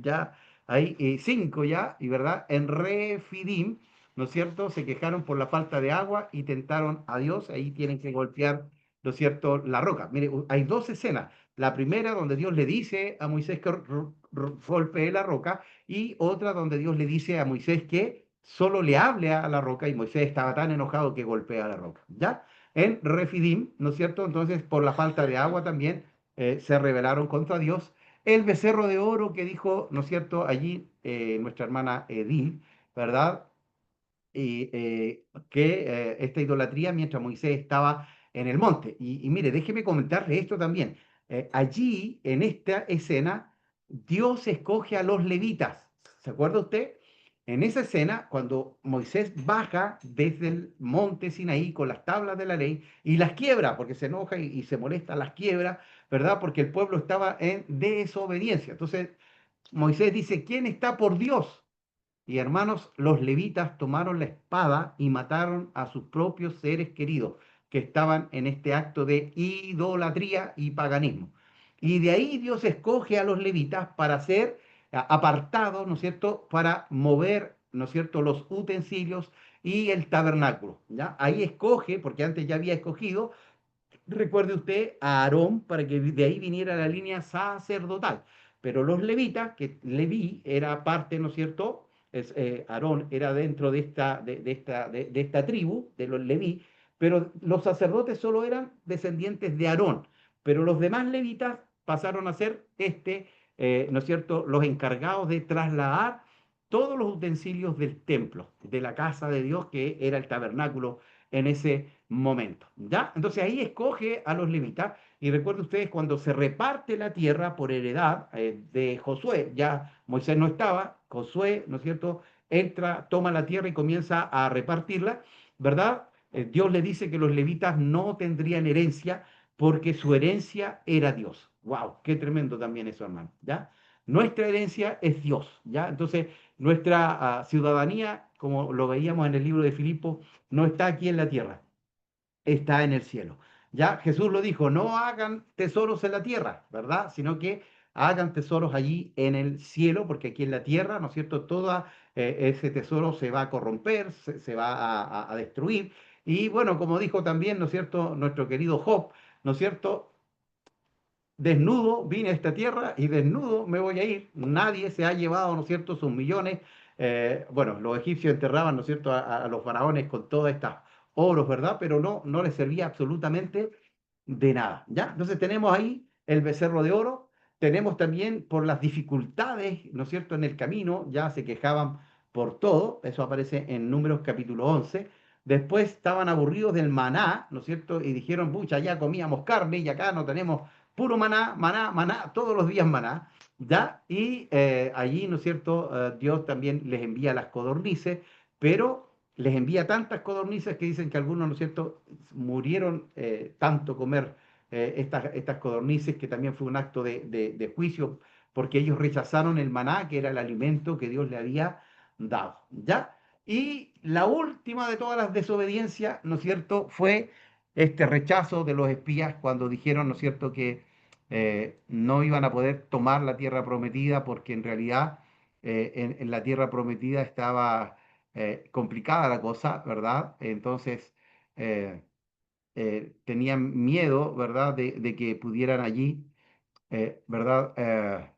ya hay cinco ya, y verdad, en Refidim, ¿no es cierto? Se quejaron por la falta de agua y tentaron a Dios, ahí tienen que golpear, ¿no es cierto?, la roca. Mire, hay dos escenas. La primera donde Dios le dice a Moisés que golpee la roca y otra donde Dios le dice a Moisés que solo le hable a la roca y Moisés estaba tan enojado que golpea la roca. ¿Ya? En Refidim, ¿no es cierto? Entonces, por la falta de agua también se rebelaron contra Dios. El becerro de oro que dijo, ¿no es cierto?, allí nuestra hermana Edith, ¿verdad? Esta idolatría mientras Moisés estaba en el monte. Y mire, déjeme comentarle esto también. Allí, en esta escena, Dios escoge a los levitas. ¿Se acuerda usted? En esa escena, cuando Moisés baja desde el monte Sinaí con las tablas de la ley y las quiebra, porque se enoja y se molesta, las quiebra, ¿verdad? Porque el pueblo estaba en desobediencia. Entonces, Moisés dice, ¿quién está por Dios? Y hermanos, los levitas tomaron la espada y mataron a sus propios seres queridos que estaban en este acto de idolatría y paganismo. Y de ahí Dios escoge a los levitas para ser apartados, ¿no es cierto?, para mover, ¿no es cierto?, los utensilios y el tabernáculo. ¿Ya? Ahí escoge, porque antes ya había escogido, recuerde usted, a Aarón para que de ahí viniera la línea sacerdotal. Pero los levitas, que Leví era parte, ¿no es cierto? Aarón era dentro de esta tribu, de los Leví, pero los sacerdotes solo eran descendientes de Aarón. Pero los demás levitas pasaron a ser ¿no es cierto?, los encargados de trasladar todos los utensilios del templo, de la casa de Dios, que era el tabernáculo en ese momento. ¿Ya? Entonces ahí escoge a los levitas y recuerden ustedes cuando se reparte la tierra por heredad de Josué, ya Moisés no estaba, Josué, ¿no es cierto?, entra, toma la tierra y comienza a repartirla, ¿verdad? Dios le dice que los levitas no tendrían herencia porque su herencia era Dios. ¡Wow! Qué tremendo también eso, hermano, ¿ya? Nuestra herencia es Dios, ¿ya? Entonces, nuestra ciudadanía, como lo veíamos en el libro de Filipo, no está aquí en la tierra, está en el cielo. Ya Jesús lo dijo, no hagan tesoros en la tierra, ¿verdad? Sino que hagan tesoros allí en el cielo, porque aquí en la tierra, ¿no es cierto?, todo ese tesoro se va a corromper, se va a destruir. Y bueno, como dijo también, ¿no es cierto?, nuestro querido Job, ¿no es cierto?, desnudo vine a esta tierra y desnudo me voy a ir. Nadie se ha llevado, ¿no es cierto?, sus millones Bueno, los egipcios enterraban, ¿no es cierto?, a los faraones con todas estas oros, ¿verdad? Pero no les servía absolutamente de nada, ¿ya? Entonces tenemos ahí el becerro de oro, tenemos también por las dificultades, ¿no es cierto?, en el camino, ya se quejaban por todo, eso aparece en Números capítulo 11. Después estaban aburridos del maná, ¿no es cierto?, y dijeron, pucha, ya comíamos carne y acá no tenemos puro maná, maná, maná, todos los días maná, ¿ya? Y allí, ¿no es cierto?, Dios también les envía las codornices, pero les envía tantas codornices que dicen que algunos, ¿no es cierto?, murieron tanto comer estas codornices, que también fue un acto de juicio, porque ellos rechazaron el maná, que era el alimento que Dios le había dado, ¿ya? Y la última de todas las desobediencias, ¿no es cierto?, fue este rechazo de los espías cuando dijeron, ¿no es cierto?, que no iban a poder tomar la tierra prometida, porque en realidad en la tierra prometida estaba complicada la cosa, ¿verdad? Entonces tenían miedo, ¿verdad?, de que pudieran allí, ¿verdad?,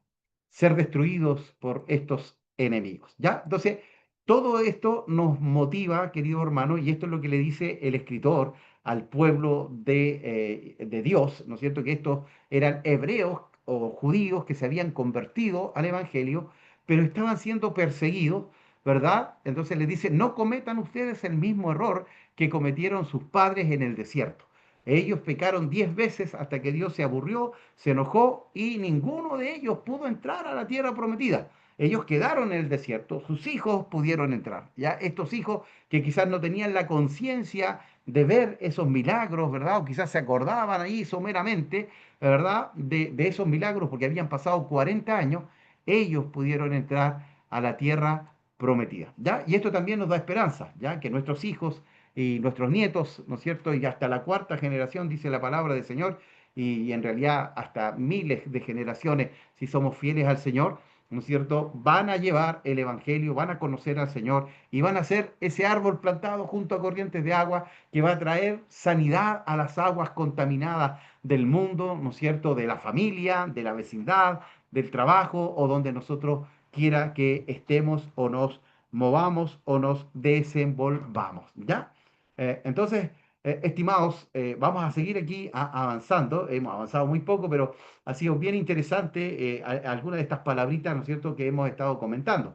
ser destruidos por estos enemigos, ¿ya? Entonces, todo esto nos motiva, querido hermano, y esto es lo que le dice el escritor al pueblo de Dios, ¿no es cierto?, que estos eran hebreos o judíos que se habían convertido al Evangelio, pero estaban siendo perseguidos, ¿verdad? Entonces les dice, no cometan ustedes el mismo error que cometieron sus padres en el desierto. Ellos pecaron 10 veces hasta que Dios se aburrió, se enojó y ninguno de ellos pudo entrar a la tierra prometida. Ellos quedaron en el desierto, sus hijos pudieron entrar. Ya estos hijos que quizás no tenían la conciencia de ver esos milagros, ¿verdad? O quizás se acordaban ahí someramente, ¿verdad?, de esos milagros porque habían pasado 40 años, ellos pudieron entrar a la tierra prometida, ¿ya? Y esto también nos da esperanza, ¿ya? Que nuestros hijos y nuestros nietos, ¿no es cierto? Y hasta la cuarta generación, dice la palabra del Señor, y en realidad hasta miles de generaciones, si somos fieles al Señor, ¿no es cierto?, van a llevar el Evangelio, van a conocer al Señor y van a ser ese árbol plantado junto a corrientes de agua que va a traer sanidad a las aguas contaminadas del mundo, ¿no es cierto?, de la familia, de la vecindad, del trabajo o donde nosotros quiera que estemos o nos movamos o nos desenvolvamos, ¿ya? Entonces, estimados, vamos a seguir aquí avanzando. Hemos avanzado muy poco, pero ha sido bien interesante algunas de estas palabritas, ¿no es cierto?, que hemos estado comentando.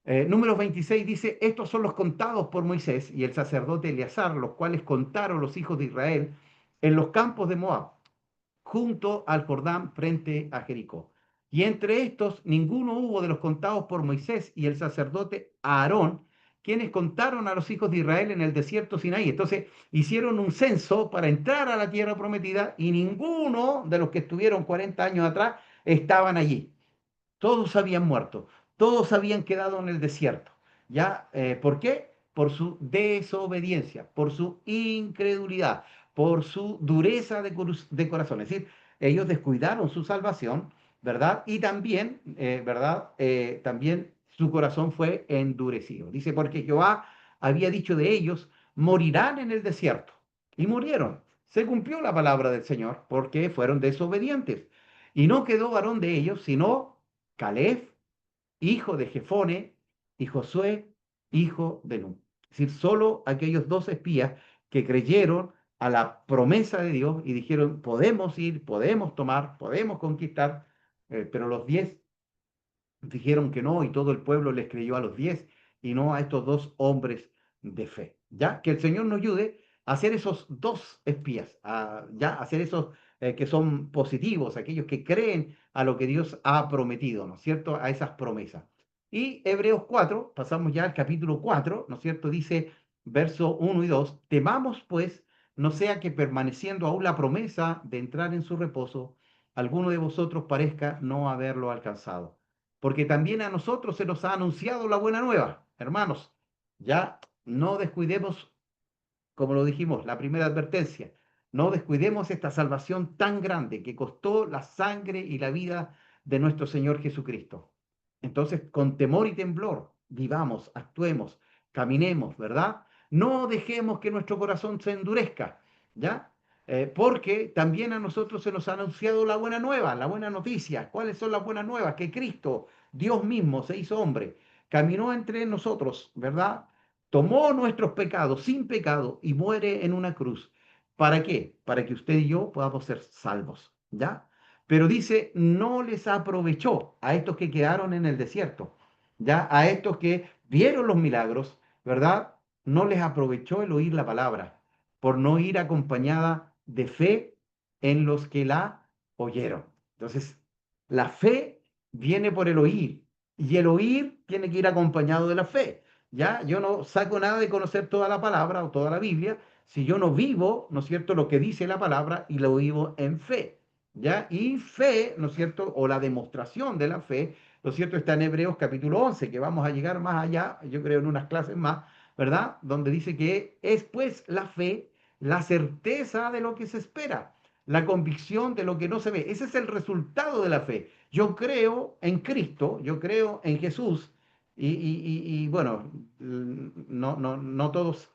Números 26 dice, estos son los contados por Moisés y el sacerdote Eleazar, los cuales contaron los hijos de Israel en los campos de Moab, junto al Jordán frente a Jericó. Y entre estos ninguno hubo de los contados por Moisés y el sacerdote Aarón, quienes contaron a los hijos de Israel en el desierto Sinaí. Entonces hicieron un censo para entrar a la tierra prometida y ninguno de los que estuvieron 40 años atrás estaban allí. Todos habían muerto, todos habían quedado en el desierto. ¿Ya? ¿Por qué? Por su desobediencia, por su incredulidad, por su dureza de corazón. Es decir, ellos descuidaron su salvación, ¿verdad? Y también, ¿verdad? También su corazón fue endurecido. Dice, porque Jehová había dicho de ellos, morirán en el desierto. Y murieron. Se cumplió la palabra del Señor porque fueron desobedientes. Y no quedó varón de ellos, sino Caleb, hijo de Jefone, y Josué, hijo de Nun. Es decir, solo aquellos dos espías que creyeron a la promesa de Dios y dijeron, podemos ir, podemos tomar, podemos conquistar, pero los 10 dijeron que no y todo el pueblo les creyó a los 10 y no a estos dos hombres de fe. Ya que el Señor nos ayude a hacer esos dos espías, ya hacer esos que son positivos, aquellos que creen a lo que Dios ha prometido, ¿no es cierto? A esas promesas. Y Hebreos 4, pasamos ya al capítulo 4, ¿no es cierto? Dice, verso 1 y 2, temamos pues, no sea que permaneciendo aún la promesa de entrar en su reposo, alguno de vosotros parezca no haberlo alcanzado, porque también a nosotros se nos ha anunciado la buena nueva. Hermanos, ya no descuidemos, como lo dijimos, la primera advertencia, no descuidemos esta salvación tan grande que costó la sangre y la vida de nuestro Señor Jesucristo. Entonces, con temor y temblor, vivamos, actuemos, caminemos, ¿verdad? No dejemos que nuestro corazón se endurezca, ¿ya? Porque también a nosotros se nos ha anunciado la buena nueva, la buena noticia. ¿Cuáles son las buenas nuevas? Que Cristo, Dios mismo, se hizo hombre, caminó entre nosotros, ¿verdad? Tomó nuestros pecados sin pecado y muere en una cruz. ¿Para qué? Para que usted y yo podamos ser salvos, ¿ya? Pero dice, no les aprovechó a estos que quedaron en el desierto, ¿ya? A estos que vieron los milagros, ¿verdad? No les aprovechó el oír la palabra, por no ir acompañada de fe en los que la oyeron. Entonces, la fe viene por el oír y el oír tiene que ir acompañado de la fe. ¿Ya? Yo no saco nada de conocer toda la palabra o toda la Biblia si yo no vivo, ¿no es cierto?, lo que dice la palabra y lo vivo en fe. ¿Ya? Y fe, ¿no es cierto?, o la demostración de la fe, ¿no es cierto?, está en Hebreos capítulo 11, que vamos a llegar más allá, yo creo en unas clases más, ¿verdad? Donde dice que es pues la fe, la certeza de lo que se espera, la convicción de lo que no se ve. Ese es el resultado de la fe. Yo creo en Cristo, yo creo en Jesús, bueno, no todos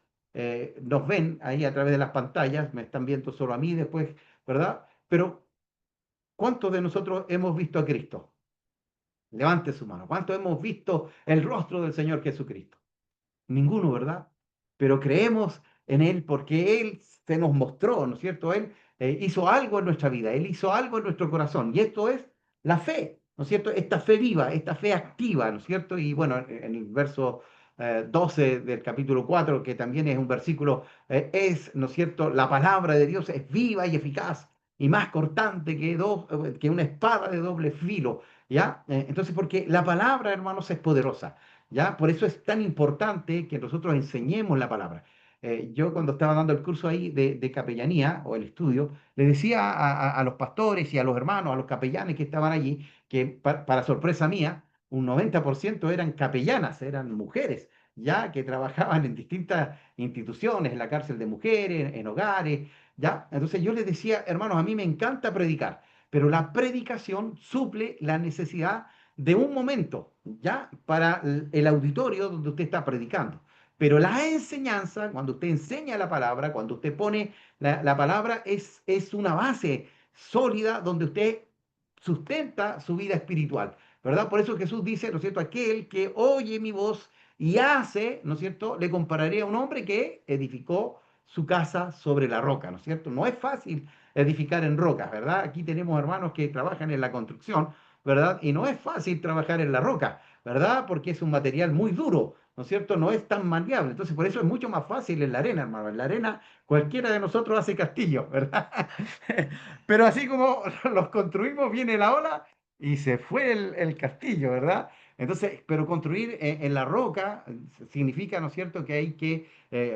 nos ven ahí a través de las pantallas, me están viendo solo a mí después, ¿verdad? Pero ¿cuántos de nosotros hemos visto a Cristo? Levante su mano. ¿Cuántos hemos visto el rostro del Señor Jesucristo? Ninguno, ¿verdad? Pero creemos en Él porque Él se nos mostró, ¿no es cierto? Él hizo algo en nuestra vida, Él hizo algo en nuestro corazón. Y esto es la fe, ¿no es cierto? Esta fe viva, esta fe activa, ¿no es cierto? Y bueno, en el verso 12 del capítulo 4, que también es un versículo, es, ¿no es cierto? La palabra de Dios es viva y eficaz y más cortante que una espada de doble filo, ¿ya? Entonces, porque la palabra, hermanos, es poderosa. ¿Ya? Por eso es tan importante que nosotros enseñemos la palabra. Yo cuando estaba dando el curso ahí de capellanía o el estudio, le decía a los pastores y a los hermanos, a los capellanes que estaban allí, que para sorpresa mía, un 90% eran capellanas, eran mujeres, ya que trabajaban en distintas instituciones, en la cárcel de mujeres, en hogares, ¿ya? Entonces yo les decía, hermanos, a mí me encanta predicar, pero la predicación suple la necesidad de un momento, ¿ya? Para el auditorio donde usted está predicando. Pero la enseñanza, cuando usted enseña la palabra, cuando usted pone la palabra, es una base sólida donde usted sustenta su vida espiritual, ¿verdad? Por eso Jesús dice, ¿no es cierto? Aquel que oye mi voz y hace, ¿no es cierto? Le compararé a un hombre que edificó su casa sobre la roca, ¿no es cierto? No es fácil edificar en rocas, ¿verdad? Aquí tenemos hermanos que trabajan en la construcción, ¿verdad? Y no es fácil trabajar en la roca, ¿verdad? Porque es un material muy duro, ¿no es cierto? No es tan maleable. Entonces, por eso es mucho más fácil en la arena, hermano. En la arena cualquiera de nosotros hace castillo, ¿verdad? Pero así como los construimos, viene la ola y se fue el castillo, ¿verdad? Entonces, pero construir en la roca significa, ¿no es cierto?, que hay que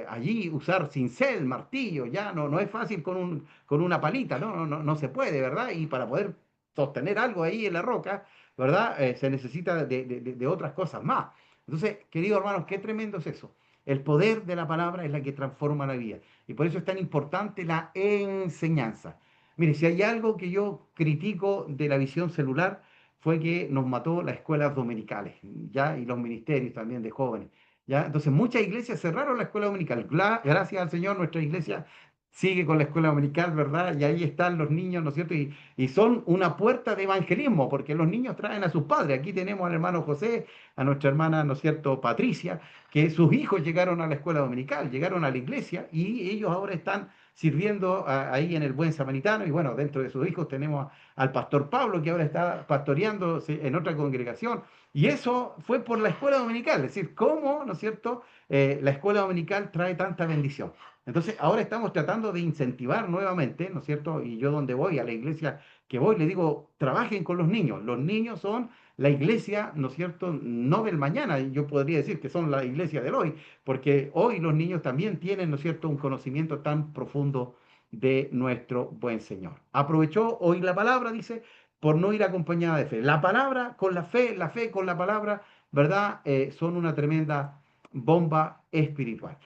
allí usar cincel, martillo, ya no es fácil con una palita, no se puede, ¿verdad? Y para poder sostener algo ahí en la roca, ¿verdad? Se necesita de otras cosas más. Entonces, queridos hermanos, qué tremendo es eso. El poder de la palabra es la que transforma la vida. Y por eso es tan importante la enseñanza. Mire, si hay algo que yo critico de la visión celular, fue que nos mató las escuelas dominicales, ¿ya? Y los ministerios también de jóvenes, ¿ya? Entonces, muchas iglesias cerraron la escuela dominical. Gracias al Señor, nuestra iglesia sigue con la escuela dominical, ¿verdad? Y ahí están los niños, ¿no es cierto? Y son una puerta de evangelismo, porque los niños traen a sus padres. Aquí tenemos al hermano José, a nuestra hermana, ¿no es cierto?, Patricia, que sus hijos llegaron a la escuela dominical, llegaron a la iglesia y ellos ahora están sirviendo ahí en el Buen Samaritano. Y bueno, dentro de sus hijos tenemos al pastor Pablo, que ahora está pastoreando en otra congregación. Y eso fue por la escuela dominical, es decir, cómo, ¿no es cierto?, la escuela dominical trae tanta bendición. Entonces, ahora estamos tratando de incentivar nuevamente, ¿no es cierto? Y yo donde voy, a la iglesia que voy, le digo, trabajen con los niños. Los niños son la iglesia, ¿no es cierto?, no del mañana, yo podría decir que son la iglesia del hoy, porque hoy los niños también tienen, ¿no es cierto?, un conocimiento tan profundo de nuestro buen Señor. Aprovechó oír la palabra, dice, por no ir acompañada de fe. La palabra con la fe con la palabra, ¿verdad? Son una tremenda bomba espiritual.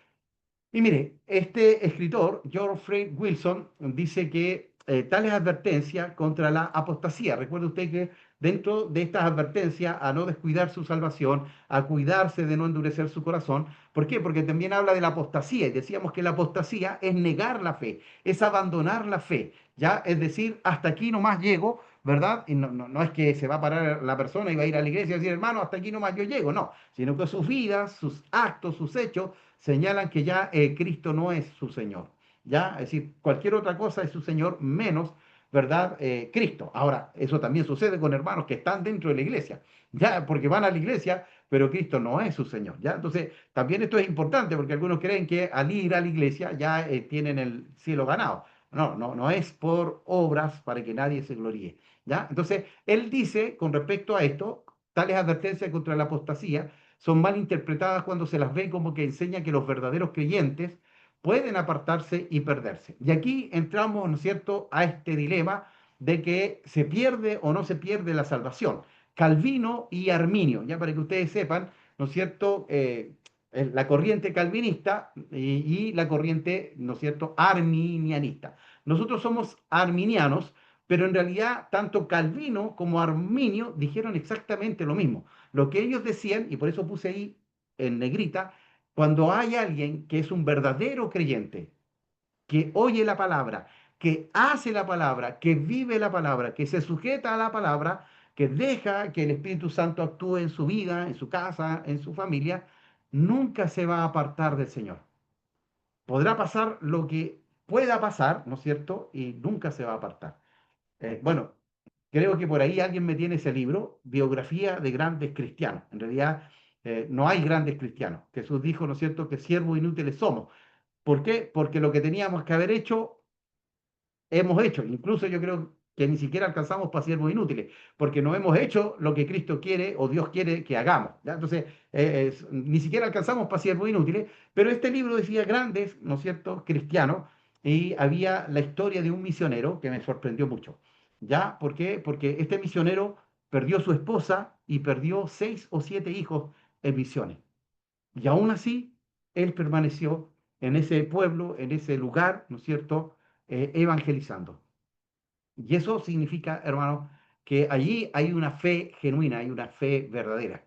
Y mire, este escritor, Geoffrey Wilson, dice que tales advertencias contra la apostasía, recuerde usted que dentro de estas advertencias a no descuidar su salvación, a cuidarse de no endurecer su corazón, ¿por qué? Porque también habla de la apostasía y decíamos que la apostasía es negar la fe, es abandonar la fe, ¿ya? Es decir, hasta aquí nomás llego, ¿verdad? Y no es que se va a parar la persona y va a ir a la iglesia y decir, hermano, hasta aquí nomás yo llego, no, sino que sus vidas, sus actos, sus hechos señalan que ya Cristo no es su Señor, ¿ya? Es decir, cualquier otra cosa es su Señor menos, ¿verdad? Cristo. Ahora, eso también sucede con hermanos que están dentro de la iglesia, ya, porque van a la iglesia, pero Cristo no es su Señor, ¿ya? Entonces, también esto es importante porque algunos creen que al ir a la iglesia ya tienen el cielo ganado. No es por obras para que nadie se gloríe, ¿ya? Entonces, él dice con respecto a esto, tales advertencias contra la apostasía son mal interpretadas cuando se las ve como que enseña que los verdaderos creyentes pueden apartarse y perderse. Y aquí entramos, ¿no es cierto?, a este dilema de que se pierde o no se pierde la salvación. Calvino y Arminio, ya para que ustedes sepan, ¿no es cierto?, la corriente calvinista y la corriente, ¿no es cierto?, arminianista. Nosotros somos arminianos, pero en realidad tanto Calvino como Arminio dijeron exactamente lo mismo. Lo que ellos decían, y por eso puse ahí en negrita, cuando hay alguien que es un verdadero creyente, que oye la palabra, que hace la palabra, que vive la palabra, que se sujeta a la palabra, que deja que el Espíritu Santo actúe en su vida, en su casa, en su familia, nunca se va a apartar del Señor. Podrá pasar lo que pueda pasar, ¿no es cierto? Y nunca se va a apartar. Bueno, creo que por ahí alguien me tiene ese libro, Biografía de Grandes Cristianos. En realidad, no hay grandes cristianos. Jesús dijo, ¿no es cierto?, que siervos inútiles somos. ¿Por qué? Porque lo que teníamos que haber hecho hemos hecho. Incluso yo creo que ni siquiera alcanzamos para siervos inútiles, porque no hemos hecho lo que Cristo quiere o Dios quiere que hagamos, ¿ya? Entonces, ni siquiera alcanzamos para siervos inútiles, pero este libro decía grandes, ¿no es cierto?, cristianos, y había la historia de un misionero que me sorprendió mucho, ¿ya? ¿Por qué? Porque este misionero perdió su esposa y perdió 6 o 7 hijos en misiones. Y aún así, él permaneció en ese pueblo, en ese lugar, ¿no es cierto?, evangelizando. Y eso significa, hermano, que allí hay una fe genuina, hay una fe verdadera.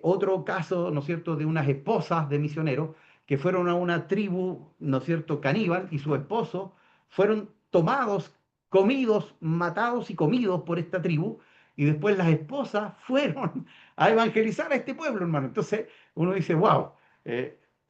Otro caso, ¿no es cierto?, de unas esposas de misioneros que fueron a una tribu, ¿no es cierto?, caníbal, y su esposo fueron tomados, comidos, matados y comidos por esta tribu, y después las esposas fueron a evangelizar a este pueblo, hermano. Entonces uno dice, wow,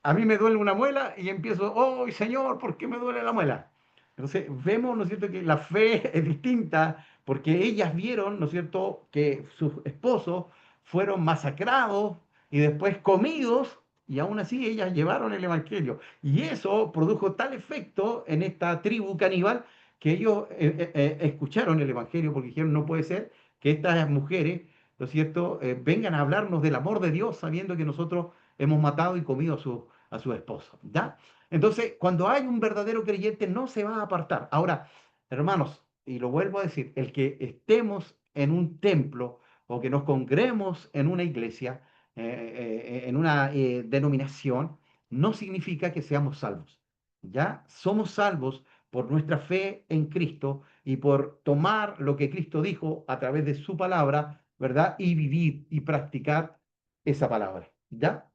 a mí me duele una muela y empiezo, oh, Señor, ¿por qué me duele la muela? Entonces vemos, ¿no es cierto?, que la fe es distinta porque ellas vieron, ¿no es cierto?, que sus esposos fueron masacrados y después comidos y aún así ellas llevaron el Evangelio. Y eso produjo tal efecto en esta tribu caníbal que ellos escucharon el Evangelio porque dijeron, no puede ser que estas mujeres, ¿no es cierto?, vengan a hablarnos del amor de Dios sabiendo que nosotros hemos matado y comido a su esposo. ¿Ya? Entonces, cuando hay un verdadero creyente, no se va a apartar. Ahora, hermanos, y lo vuelvo a decir, el que estemos en un templo o que nos congreguemos en una iglesia, en una denominación, no significa que seamos salvos. ¿Ya? Somos salvos por nuestra fe en Cristo y por tomar lo que Cristo dijo a través de su palabra, ¿verdad? Y vivir y practicar esa palabra. ¿Ya?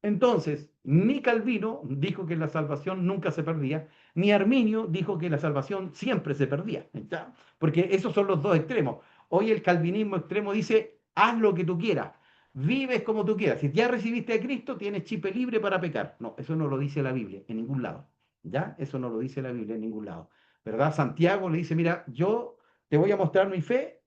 Entonces, ni Calvino dijo que la salvación nunca se perdía, ni Arminio dijo que la salvación siempre se perdía, ¿ya? Porque esos son los dos extremos. Hoy el calvinismo extremo dice, haz lo que tú quieras, vives como tú quieras. Si ya recibiste a Cristo, tienes chip libre para pecar. No, eso no lo dice la Biblia en ningún lado, ¿ya? Eso no lo dice la Biblia en ningún lado, ¿verdad? Santiago le dice, mira, yo te voy a mostrar mi fe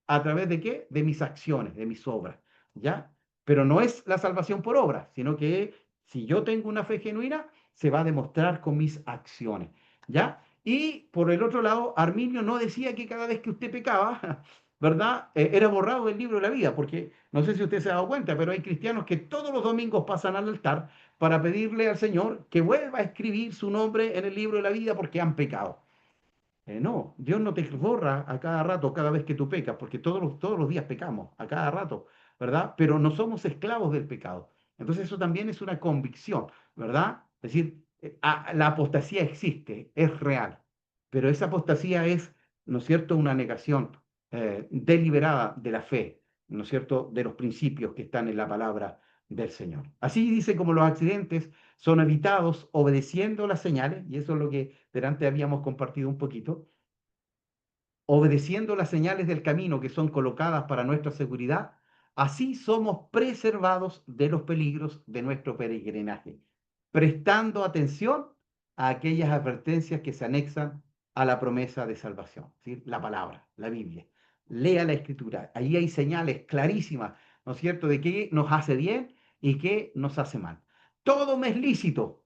a través de qué? De mis acciones, de mis obras, ¿ya? Pero no es la salvación por obras, sino que si yo tengo una fe genuina, se va a demostrar con mis acciones, ¿ya? Y por el otro lado, Arminio no decía que cada vez que usted pecaba, ¿verdad? Era borrado del libro de la vida, porque no sé si usted se ha dado cuenta, pero hay cristianos que todos los domingos pasan al altar para pedirle al Señor que vuelva a escribir su nombre en el libro de la vida porque han pecado. No, Dios no te borra a cada rato, cada vez que tú pecas, porque todos los días pecamos, a cada rato, ¿verdad? Pero no somos esclavos del pecado. Entonces eso también es una convicción, ¿verdad? Es decir, la apostasía existe, es real, pero esa apostasía es, ¿no es cierto?, una negación deliberada de la fe, ¿no es cierto?, de los principios que están en la palabra del Señor. Así dice como los accidentes son evitados obedeciendo las señales, y eso es lo que delante habíamos compartido un poquito, obedeciendo las señales del camino que son colocadas para nuestra seguridad, así somos preservados de los peligros de nuestro peregrinaje, prestando atención a aquellas advertencias que se anexan a la promesa de salvación, ¿sí? La palabra, la Biblia. Lea la Escritura. Allí hay señales clarísimas, ¿no es cierto?, de qué nos hace bien y qué nos hace mal. Todo me es lícito,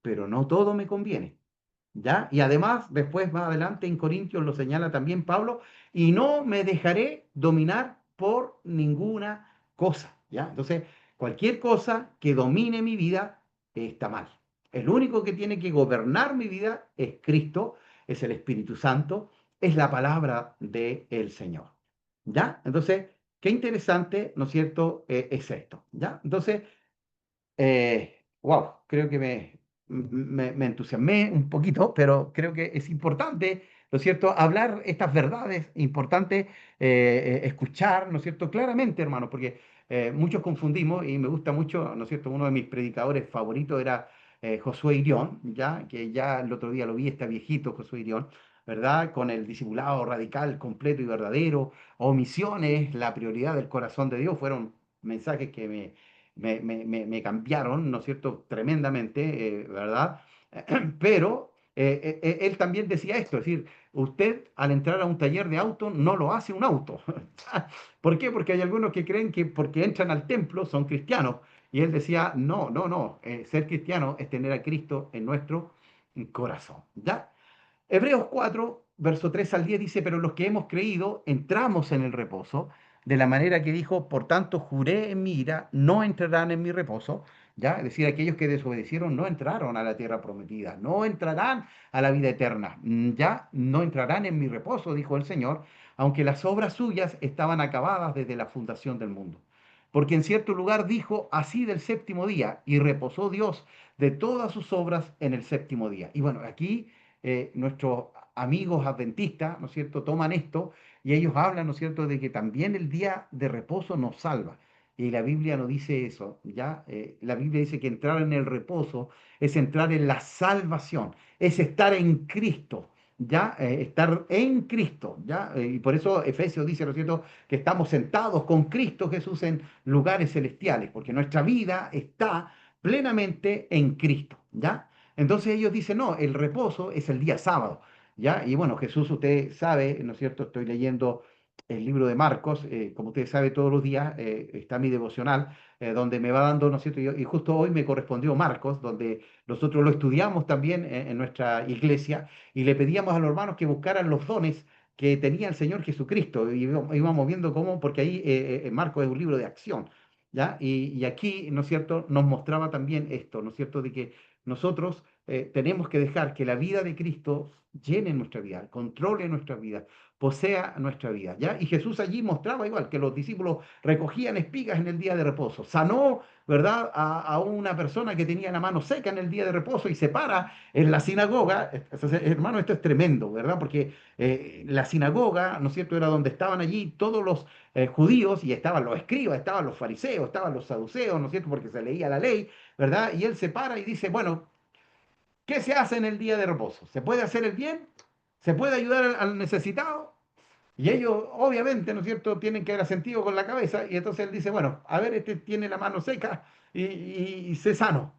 pero no todo me conviene. ¿Ya? Y además, después más adelante en Corintios lo señala también Pablo, y no me dejaré dominar por ninguna cosa, ¿ya? Entonces, cualquier cosa que domine mi vida está mal. El único que tiene que gobernar mi vida es Cristo, es el Espíritu Santo, es la palabra del Señor, ¿ya? Entonces, qué interesante, ¿no es cierto?, es esto, ¿ya? Entonces, wow, creo que me entusiasmé un poquito, pero creo que es importante, ¿no es cierto?, hablar estas verdades, importante escuchar, ¿no es cierto?, claramente, hermano, porque muchos confundimos y me gusta mucho, ¿no es cierto?, uno de mis predicadores favoritos era Josué Irión, ¿ya?, que ya el otro día lo vi, está viejito Josué Irión, ¿verdad?, con el discipulado radical, completo y verdadero, omisiones, la prioridad del corazón de Dios, fueron mensajes que me cambiaron, ¿no es cierto?, tremendamente, ¿verdad? Pero él también decía esto, es decir, usted al entrar a un taller de auto no lo hace un auto. ¿Por qué? Porque hay algunos que creen que porque entran al templo son cristianos. Y él decía, no, no, no, ser cristiano es tener a Cristo en nuestro corazón, ¿ya? Hebreos 4, verso 3 al 10 dice, pero los que hemos creído entramos en el reposo, de la manera que dijo, por tanto juré en mi ira, no entrarán en mi reposo, ¿ya? Es decir, aquellos que desobedecieron no entraron a la tierra prometida, no entrarán a la vida eterna, ya no entrarán en mi reposo, dijo el Señor, aunque las obras suyas estaban acabadas desde la fundación del mundo. Porque en cierto lugar dijo así del séptimo día, y reposó Dios de todas sus obras en el séptimo día. Y bueno, aquí nuestros amigos adventistas, ¿no es cierto?, toman esto y ellos hablan, ¿no es cierto?, de que también el día de reposo nos salva. Y la Biblia no dice eso, ¿ya? La Biblia dice que entrar en el reposo es entrar en la salvación, es estar en Cristo, ¿ya? Estar en Cristo, ¿ya? Y por eso Efesios dice, ¿no es cierto?, que estamos sentados con Cristo Jesús en lugares celestiales, porque nuestra vida está plenamente en Cristo, ¿ya? Entonces ellos dicen, no, el reposo es el día sábado, ¿ya? Y bueno, Jesús, usted sabe, ¿no es cierto? Estoy leyendo el libro de Marcos, como usted sabe, todos los días está mi devocional, donde me va dando, ¿no es cierto? Y justo hoy me correspondió Marcos, donde nosotros lo estudiamos también en nuestra iglesia y le pedíamos a los hermanos que buscaran los dones que tenía el Señor Jesucristo. Y íbamos viendo cómo, porque ahí Marcos es un libro de acción, ¿ya? Y aquí, ¿no es cierto?, nos mostraba también esto, ¿no es cierto?, de que nosotros tenemos que dejar que la vida de Cristo llene nuestra vida, controle nuestra vida, posea nuestra vida, ¿ya? Y Jesús allí mostraba igual que los discípulos recogían espigas en el día de reposo, sanó, ¿verdad?, a una persona que tenía la mano seca en el día de reposo y se para en la sinagoga. Entonces, hermano, esto es tremendo, ¿verdad? Porque la sinagoga, ¿no es cierto?, era donde estaban allí todos los judíos y estaban los escribas, estaban los fariseos, estaban los saduceos, ¿no es cierto?, porque se leía la ley, ¿verdad? Y él se para y dice, bueno, ¿qué se hace en el día de reposo? ¿Se puede hacer el bien? ¿Se puede ayudar al necesitado? Y ellos, obviamente, ¿no es cierto?, tienen que haber sentido con la cabeza. Y entonces él dice, bueno, a ver, este tiene la mano seca y se sano.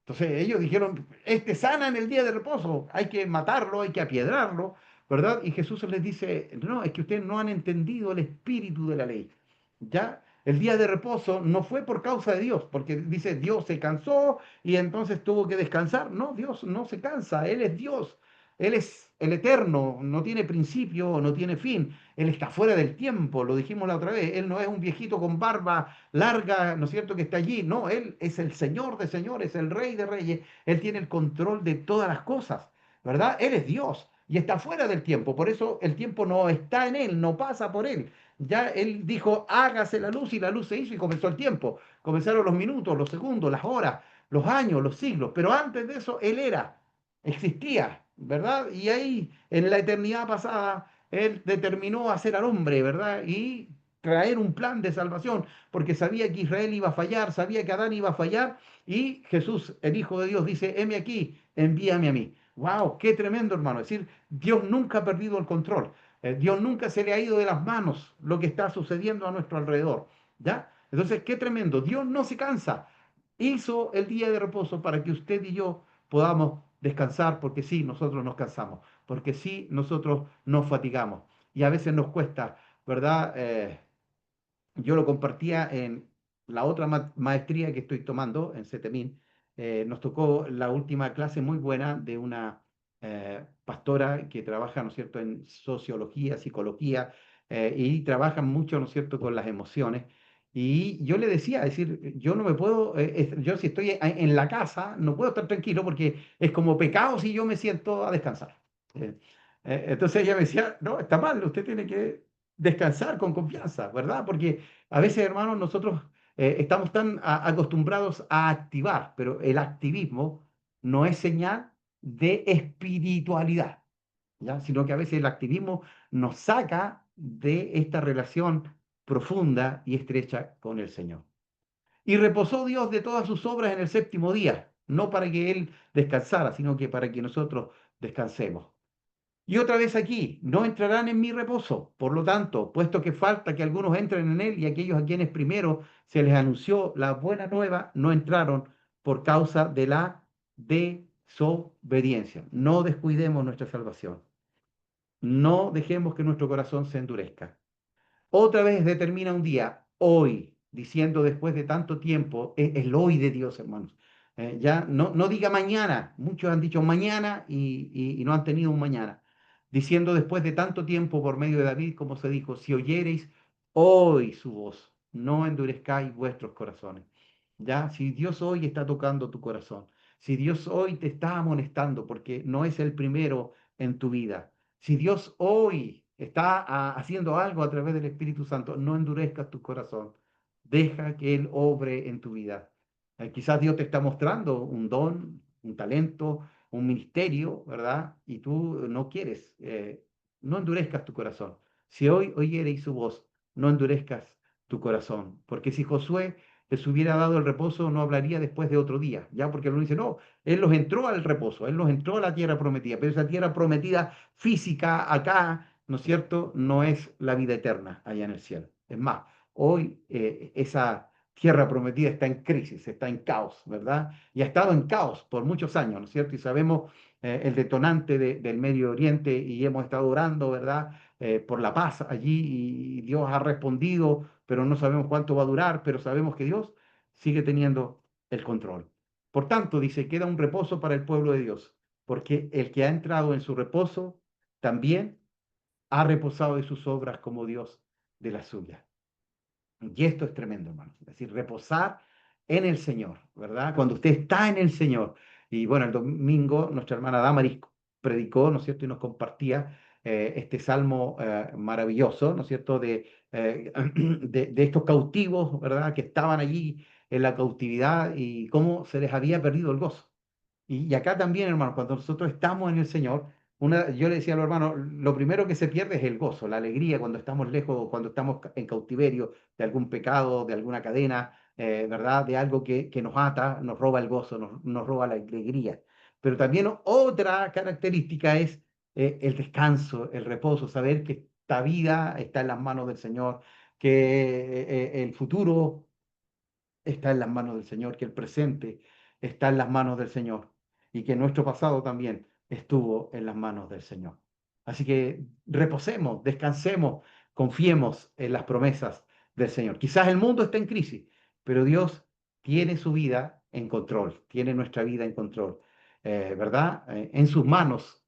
Entonces ellos dijeron, este sana en el día de reposo, hay que matarlo, hay que apiedrarlo, ¿verdad? Y Jesús les dice, no, es que ustedes no han entendido el espíritu de la ley. ¿Ya? El día de reposo no fue por causa de Dios, porque dice Dios se cansó y entonces tuvo que descansar. No, Dios no se cansa, Él es Dios, Él es el eterno, no tiene principio, no tiene fin, Él está fuera del tiempo, lo dijimos la otra vez, Él no es un viejito con barba larga, ¿no es cierto?, que está allí, no, Él es el Señor de señores, el Rey de reyes, Él tiene el control de todas las cosas, ¿verdad? Él es Dios y está fuera del tiempo, por eso el tiempo no está en Él, no pasa por Él. Ya él dijo, hágase la luz y la luz se hizo y comenzó el tiempo. Comenzaron los minutos, los segundos, las horas, los años, los siglos. Pero antes de eso, él era, existía, ¿verdad? Y ahí, en la eternidad pasada, él determinó hacer al hombre, ¿verdad? Y traer un plan de salvación, porque sabía que Israel iba a fallar, sabía que Adán iba a fallar, y Jesús, el Hijo de Dios, dice, heme aquí, envíame a mí. ¡Wow! ¡Qué tremendo, hermano! Es decir, Dios nunca ha perdido el control. Dios nunca se le ha ido de las manos lo que está sucediendo a nuestro alrededor, ¿ya? Entonces, qué tremendo. Dios no se cansa. Hizo el día de reposo para que usted y yo podamos descansar, porque sí, nosotros nos cansamos, porque sí, nosotros nos fatigamos. Y a veces nos cuesta, ¿verdad? Yo lo compartía en la otra maestría que estoy tomando en CETEMIN. Nos tocó la última clase muy buena de una pastora que trabaja, ¿no es cierto?, en sociología, psicología, y trabaja mucho, ¿no es cierto?, con las emociones. Y yo le decía, es decir, yo no me puedo, yo si estoy en la casa, no puedo estar tranquilo porque es como pecado si yo me siento a descansar. Eh, entonces ella me decía, no, está mal, usted tiene que descansar con confianza, ¿verdad? Porque a veces, hermanos, nosotros estamos tan acostumbrados a activar, pero el activismo no es señal de espiritualidad, ¿ya? Sino que a veces el activismo nos saca de esta relación profunda y estrecha con el Señor. Y reposó Dios de todas sus obras en el séptimo día, no para que Él descansara, sino que para que nosotros descansemos. Y otra vez aquí, no entrarán en mi reposo. Por lo tanto, puesto que falta que algunos entren en él y aquellos a quienes primero se les anunció la buena nueva, no entraron por causa de la desobediencia. No descuidemos nuestra salvación. No dejemos que nuestro corazón se endurezca. Otra vez determina un día, hoy, diciendo después de tanto tiempo, es el hoy de Dios, hermanos. Ya no diga mañana, muchos han dicho mañana y no han tenido un mañana. Diciendo después de tanto tiempo por medio de David, como se dijo, si oyereis hoy su voz, no endurezcáis vuestros corazones. Ya, si Dios hoy está tocando tu corazón, si Dios hoy te está amonestando porque no es el primero en tu vida, si Dios hoy está haciendo algo a través del Espíritu Santo, no endurezcas tu corazón. Deja que Él obre en tu vida. Quizás Dios te está mostrando un don, un talento, un ministerio, ¿verdad? Y tú no quieres. No endurezcas tu corazón. Si hoy oyereis su voz, no endurezcas tu corazón. Porque si Josué les hubiera dado el reposo, no hablaría después de otro día, ¿ya? Porque uno dice, no, él los entró al reposo, él los entró a la tierra prometida, pero esa tierra prometida física acá, ¿no es cierto?, no es la vida eterna allá en el cielo. Es más, hoy esa tierra prometida está en crisis, está en caos, ¿verdad? Y ha estado en caos por muchos años, ¿no es cierto? Y sabemos el detonante del Medio Oriente y hemos estado orando, ¿verdad? Por la paz allí y Dios ha respondido, pero no sabemos cuánto va a durar, pero sabemos que Dios sigue teniendo el control. Por tanto, dice, queda un reposo para el pueblo de Dios, porque el que ha entrado en su reposo también ha reposado de sus obras como Dios de las suyas. Y esto es tremendo, hermano. Es decir, reposar en el Señor, ¿verdad? Cuando usted está en el Señor. Y bueno, el domingo nuestra hermana Damaris predicó, ¿no es cierto? Y nos compartía este salmo maravilloso, ¿no es cierto? De estos cautivos, ¿verdad? Que estaban allí en la cautividad y cómo se les había perdido el gozo. Y acá también, hermano, cuando nosotros estamos en el Señor, yo le decía a los hermanos, lo primero que se pierde es el gozo, la alegría cuando estamos lejos, cuando estamos en cautiverio de algún pecado, de alguna cadena, ¿verdad? De algo que nos ata, nos roba el gozo, nos roba la alegría. Pero también otra característica es el descanso, el reposo, saber que esta vida está en las manos del Señor, que el futuro está en las manos del Señor, que el presente está en las manos del Señor y que nuestro pasado también estuvo en las manos del Señor. Así que reposemos, descansemos, confiemos en las promesas del Señor. Quizás el mundo está en crisis, pero Dios tiene su vida en control, tiene nuestra vida en control, ¿verdad? En sus manos,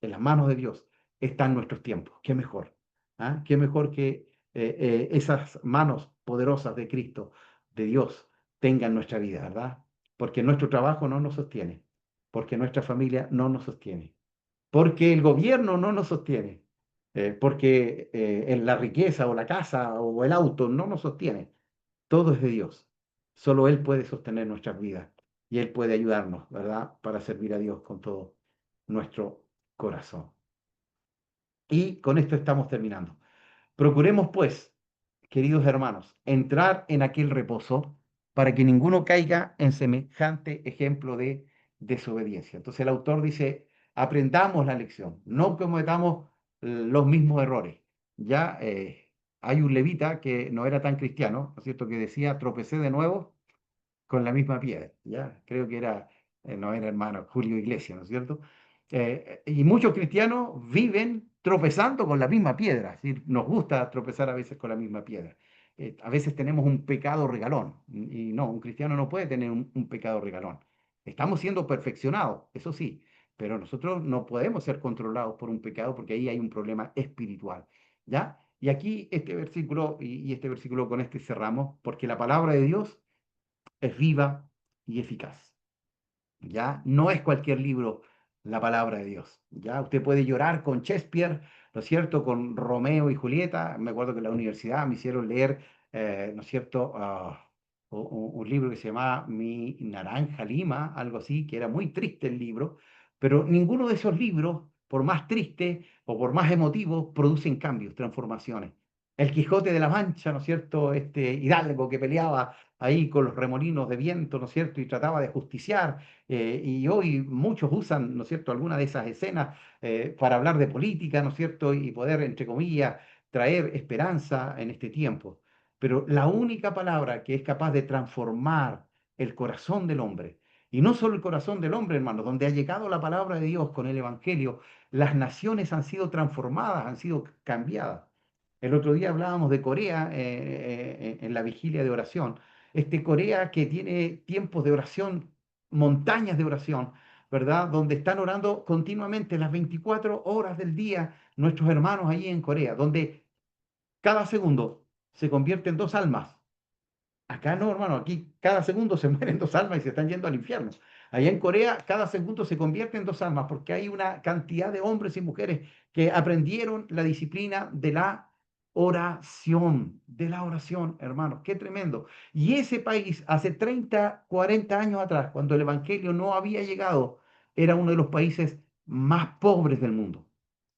en las manos de Dios, están nuestros tiempos. ¿Qué mejor? ¿Ah? ¿Qué mejor que esas manos poderosas de Cristo, de Dios, tengan nuestra vida, ¿verdad? Porque nuestro trabajo no nos sostiene, porque nuestra familia no nos sostiene, porque el gobierno no nos sostiene, porque en la riqueza o la casa o el auto no nos sostiene. Todo es de Dios. Solo Él puede sostener nuestras vidas y Él puede ayudarnos, ¿verdad? Para servir a Dios con todo nuestro corazón. Y con esto estamos terminando. Procuremos, pues, queridos hermanos, entrar en aquel reposo para que ninguno caiga en semejante ejemplo de desobediencia. Entonces el autor dice, aprendamos la lección, no cometamos los mismos errores. Ya hay un levita que no era tan cristiano, ¿no es cierto?, que decía, tropecé de nuevo con la misma piedra, ¿ya? Creo que era, no era hermano, Julio Iglesias, ¿no es cierto? Y muchos cristianos viven tropezando con la misma piedra, es decir, nos gusta tropezar a veces con la misma piedra. A veces tenemos un pecado regalón, y no, un cristiano no puede tener un pecado regalón. Estamos siendo perfeccionados, eso sí, pero nosotros no podemos ser controlados por un pecado porque ahí hay un problema espiritual, ¿ya? Y aquí este versículo, y este versículo con este cerramos, porque la palabra de Dios es viva y eficaz. ¿Ya? No es cualquier libro la palabra de Dios. ¿Ya? Usted puede llorar con Shakespeare, ¿no es cierto? Con Romeo y Julieta. Me acuerdo que en la universidad me hicieron leer, ¿no es cierto? Un libro que se llamaba Mi Naranja Lima, algo así, que era muy triste el libro, pero ninguno de esos libros, por más triste o por más emotivo, producen cambios, transformaciones. El Quijote de la Mancha, ¿no es cierto? Este hidalgo que peleaba ahí con los remolinos de viento, ¿no es cierto? Y trataba de justiciar, y hoy muchos usan, ¿no es cierto?, alguna de esas escenas para hablar de política, ¿no es cierto?, y poder, entre comillas, traer esperanza en este tiempo. Pero la única palabra que es capaz de transformar el corazón del hombre, y no solo el corazón del hombre, hermano, donde ha llegado la palabra de Dios con el Evangelio, las naciones han sido transformadas, han sido cambiadas. El otro día hablábamos de Corea en la vigilia de oración. Este Corea que tiene tiempos de oración, montañas de oración, ¿verdad? Donde están orando continuamente las 24 horas del día nuestros hermanos allí en Corea, donde cada segundo se convierte en dos almas. Acá no, hermano, aquí cada segundo se mueren dos almas y se están yendo al infierno. Allá en Corea, cada segundo se convierte en dos almas porque hay una cantidad de hombres y mujeres que aprendieron la disciplina de la oración, hermano. Qué tremendo. Y ese país, hace 30, 40 años atrás, cuando el Evangelio no había llegado, era uno de los países más pobres del mundo,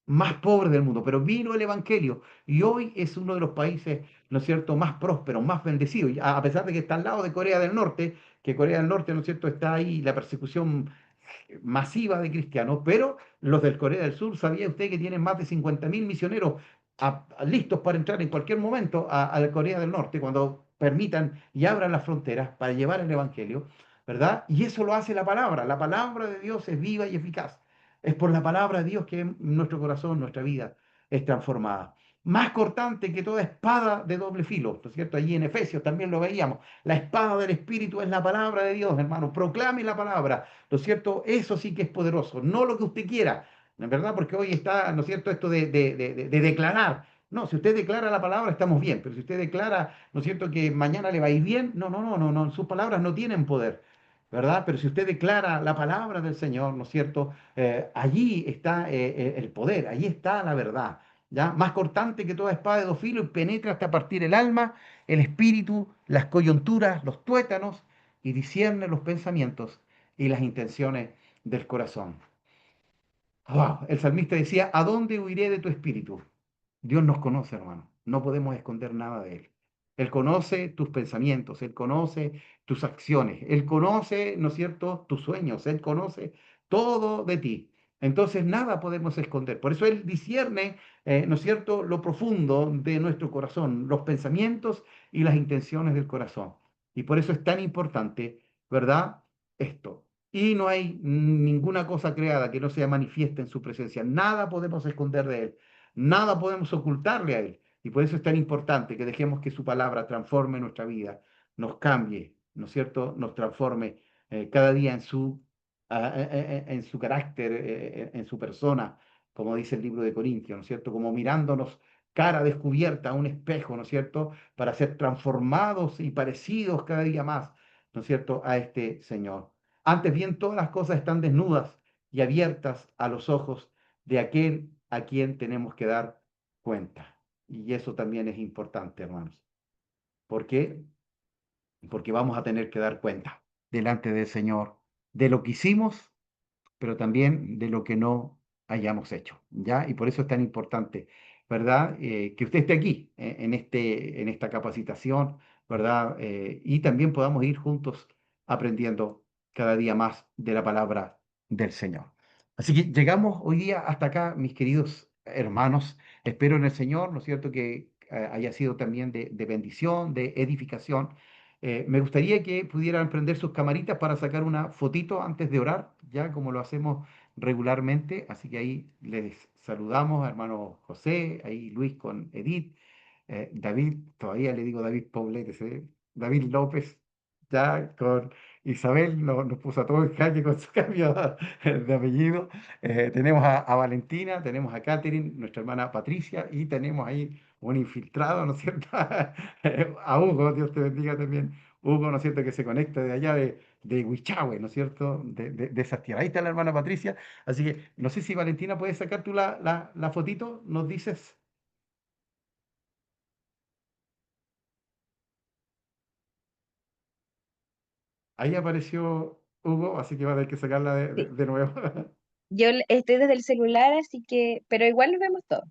más pobres del mundo, pero vino el Evangelio y hoy es uno de los países, ¿no es cierto?, más prósperos, más bendecidos, y a pesar de que está al lado de Corea del Norte, que Corea del Norte, ¿no es cierto?, está ahí la persecución masiva de cristianos, pero los del Corea del Sur, ¿sabía usted que tienen más de 50.000 misioneros listos para entrar en cualquier momento a Corea del Norte cuando permitan y abran las fronteras para llevar el Evangelio, ¿verdad? Y eso lo hace la palabra de Dios es viva y eficaz. Es por la palabra de Dios que nuestro corazón, nuestra vida es transformada. Más cortante que toda espada de doble filo, ¿no es cierto? Allí en Efesios también lo veíamos. La espada del Espíritu es la palabra de Dios, hermano. Proclame la palabra, ¿no es cierto? Eso sí que es poderoso, no lo que usted quiera, ¿no es verdad? Porque hoy está, ¿no es cierto?, esto de declarar. No, si usted declara la palabra estamos bien, pero si usted declara, ¿no es cierto?, que mañana le va a ir bien, no, no, no, no, no, sus palabras no tienen poder, ¿verdad? Pero si usted declara la palabra del Señor, ¿no es cierto?, allí está el poder, allí está la verdad, ¿ya? Más cortante que toda espada de dos filos y penetra hasta partir el alma, el espíritu, las coyunturas, los tuétanos y discierne los pensamientos y las intenciones del corazón. Wow, el salmista decía, ¿a dónde huiré de tu espíritu? Dios nos conoce, hermano. No podemos esconder nada de Él. Él conoce tus pensamientos, Él conoce tus acciones, Él conoce, ¿no es cierto?, tus sueños, Él conoce todo de ti. Entonces nada podemos esconder. Por eso Él discierne, ¿no es cierto?, lo profundo de nuestro corazón, los pensamientos y las intenciones del corazón. Y por eso es tan importante, ¿verdad?, esto. Y no hay ninguna cosa creada que no sea manifiesta en su presencia. Nada podemos esconder de Él. Nada podemos ocultarle a Él. Y por eso es tan importante que dejemos que su palabra transforme nuestra vida, nos cambie, ¿no es cierto? Nos transforme cada día en su carácter, en su persona, como dice el libro de Corintios, ¿no es cierto? Como mirándonos cara descubierta a un espejo, ¿no es cierto? Para ser transformados y parecidos cada día más, ¿no es cierto?, a este Señor. Antes bien, todas las cosas están desnudas y abiertas a los ojos de aquel a quien tenemos que dar cuenta. Y eso también es importante, hermanos. ¿Por qué? Porque vamos a tener que dar cuenta delante del Señor de lo que hicimos, pero también de lo que no hayamos hecho, ¿ya? Y por eso es tan importante, ¿verdad? Que usted esté aquí en esta capacitación, ¿verdad? Y también podamos ir juntos aprendiendo cada día más de la palabra del Señor. Así que llegamos hoy día hasta acá, mis queridos hermanos, espero en el Señor, ¿no es cierto?, que haya sido también de bendición, de edificación. Me gustaría que pudieran prender sus camaritas para sacar una fotito antes de orar, ya como lo hacemos regularmente. Así que ahí les saludamos, hermano José, ahí Luis con Edith, David, todavía le digo David Pobletes, David López, ya con Isabel, nos puso a todos en jaque con su cambio de apellido. Tenemos a Valentina, tenemos a Catherine, nuestra hermana Patricia, y tenemos ahí un infiltrado, ¿no es cierto? A Hugo, Dios te bendiga también. Hugo, ¿no es cierto?, que se conecta de allá de Huichahue, ¿no es cierto?, de esas tierras. Ahí está la hermana Patricia. Así que no sé si Valentina puedes sacar tú la fotito, nos dices. Ahí apareció Hugo, así que va a tener que sacarla Sí. de nuevo. Estoy desde el celular, así que, pero igual nos vemos todos.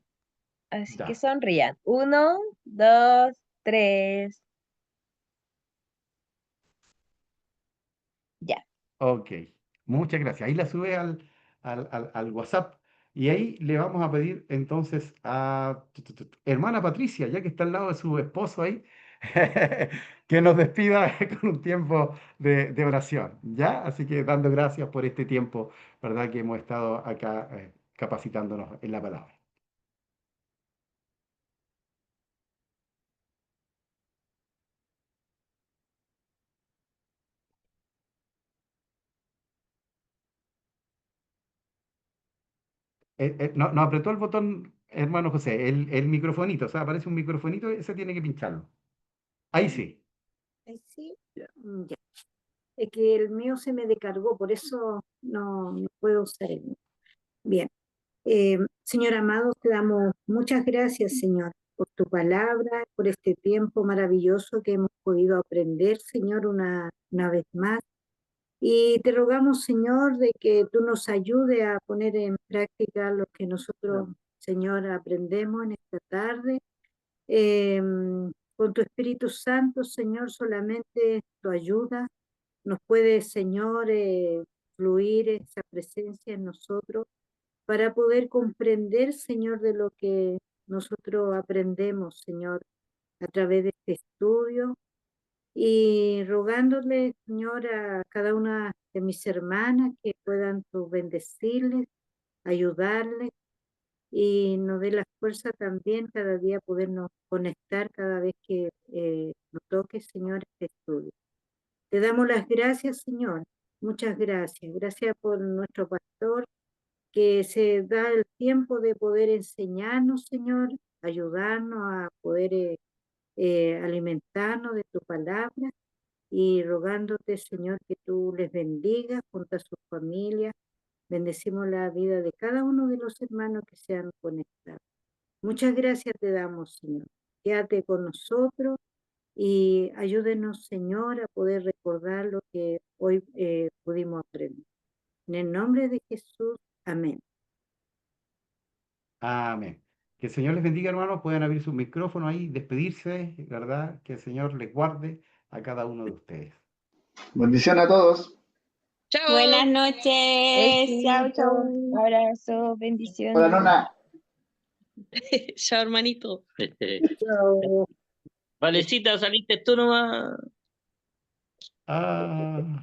Así que Ya. sonrían. 1, 2, 3. Ya. Ok, muchas gracias. Ahí la sube al WhatsApp y ahí le vamos a pedir entonces a hermana Patricia, ya que está al lado de su esposo ahí, que nos despida con un tiempo de oración, ¿ya? Así que dando gracias por este tiempo, ¿verdad? Que hemos estado acá capacitándonos en la palabra. No apretó el botón, hermano José, el microfonito, o sea, aparece un microfonito, ese tiene que pincharlo. Ahí sí. Sí, ya. Es que el mío se me descargó, por eso no puedo usar el mío. Bien. Señor amado, te damos muchas gracias, Señor, por tu palabra, por este tiempo maravilloso que hemos podido aprender, Señor, una vez más. Y te rogamos, Señor, de que tú nos ayudes a poner en práctica lo que nosotros, Señor, aprendemos en esta tarde. Con tu Espíritu Santo, Señor, solamente tu ayuda nos puede, Señor, fluir esa presencia en nosotros para poder comprender, Señor, de lo que nosotros aprendemos, Señor, a través de este estudio y rogándole, Señor, a cada una de mis hermanas que puedan tú bendecirles, ayudarles y nos dé la fuerza también cada día podernos conectar cada vez que nos toque, Señor, este estudio. Te damos las gracias, Señor. Muchas gracias. Gracias por nuestro pastor que se da el tiempo de poder enseñarnos, Señor, ayudarnos a poder alimentarnos de tu palabra y rogándote, Señor, que tú les bendigas junto a sus familias. Bendecimos la vida de cada uno de los hermanos que se han conectado. Muchas gracias te damos, Señor. Quédate con nosotros y ayúdenos, Señor, a poder recordar lo que hoy pudimos aprender. En el nombre de Jesús, amén. Amén. Que el Señor les bendiga, hermanos. Pueden abrir su micrófono ahí, despedirse, ¿verdad? Que el Señor les guarde a cada uno de ustedes. Bendición a todos. Chao. Buenas noches. Chao, chao. Abrazo, Hola, bendiciones. Nona. Chao, hermanito. Chao. Valecita, saliste tú nomás. Ah.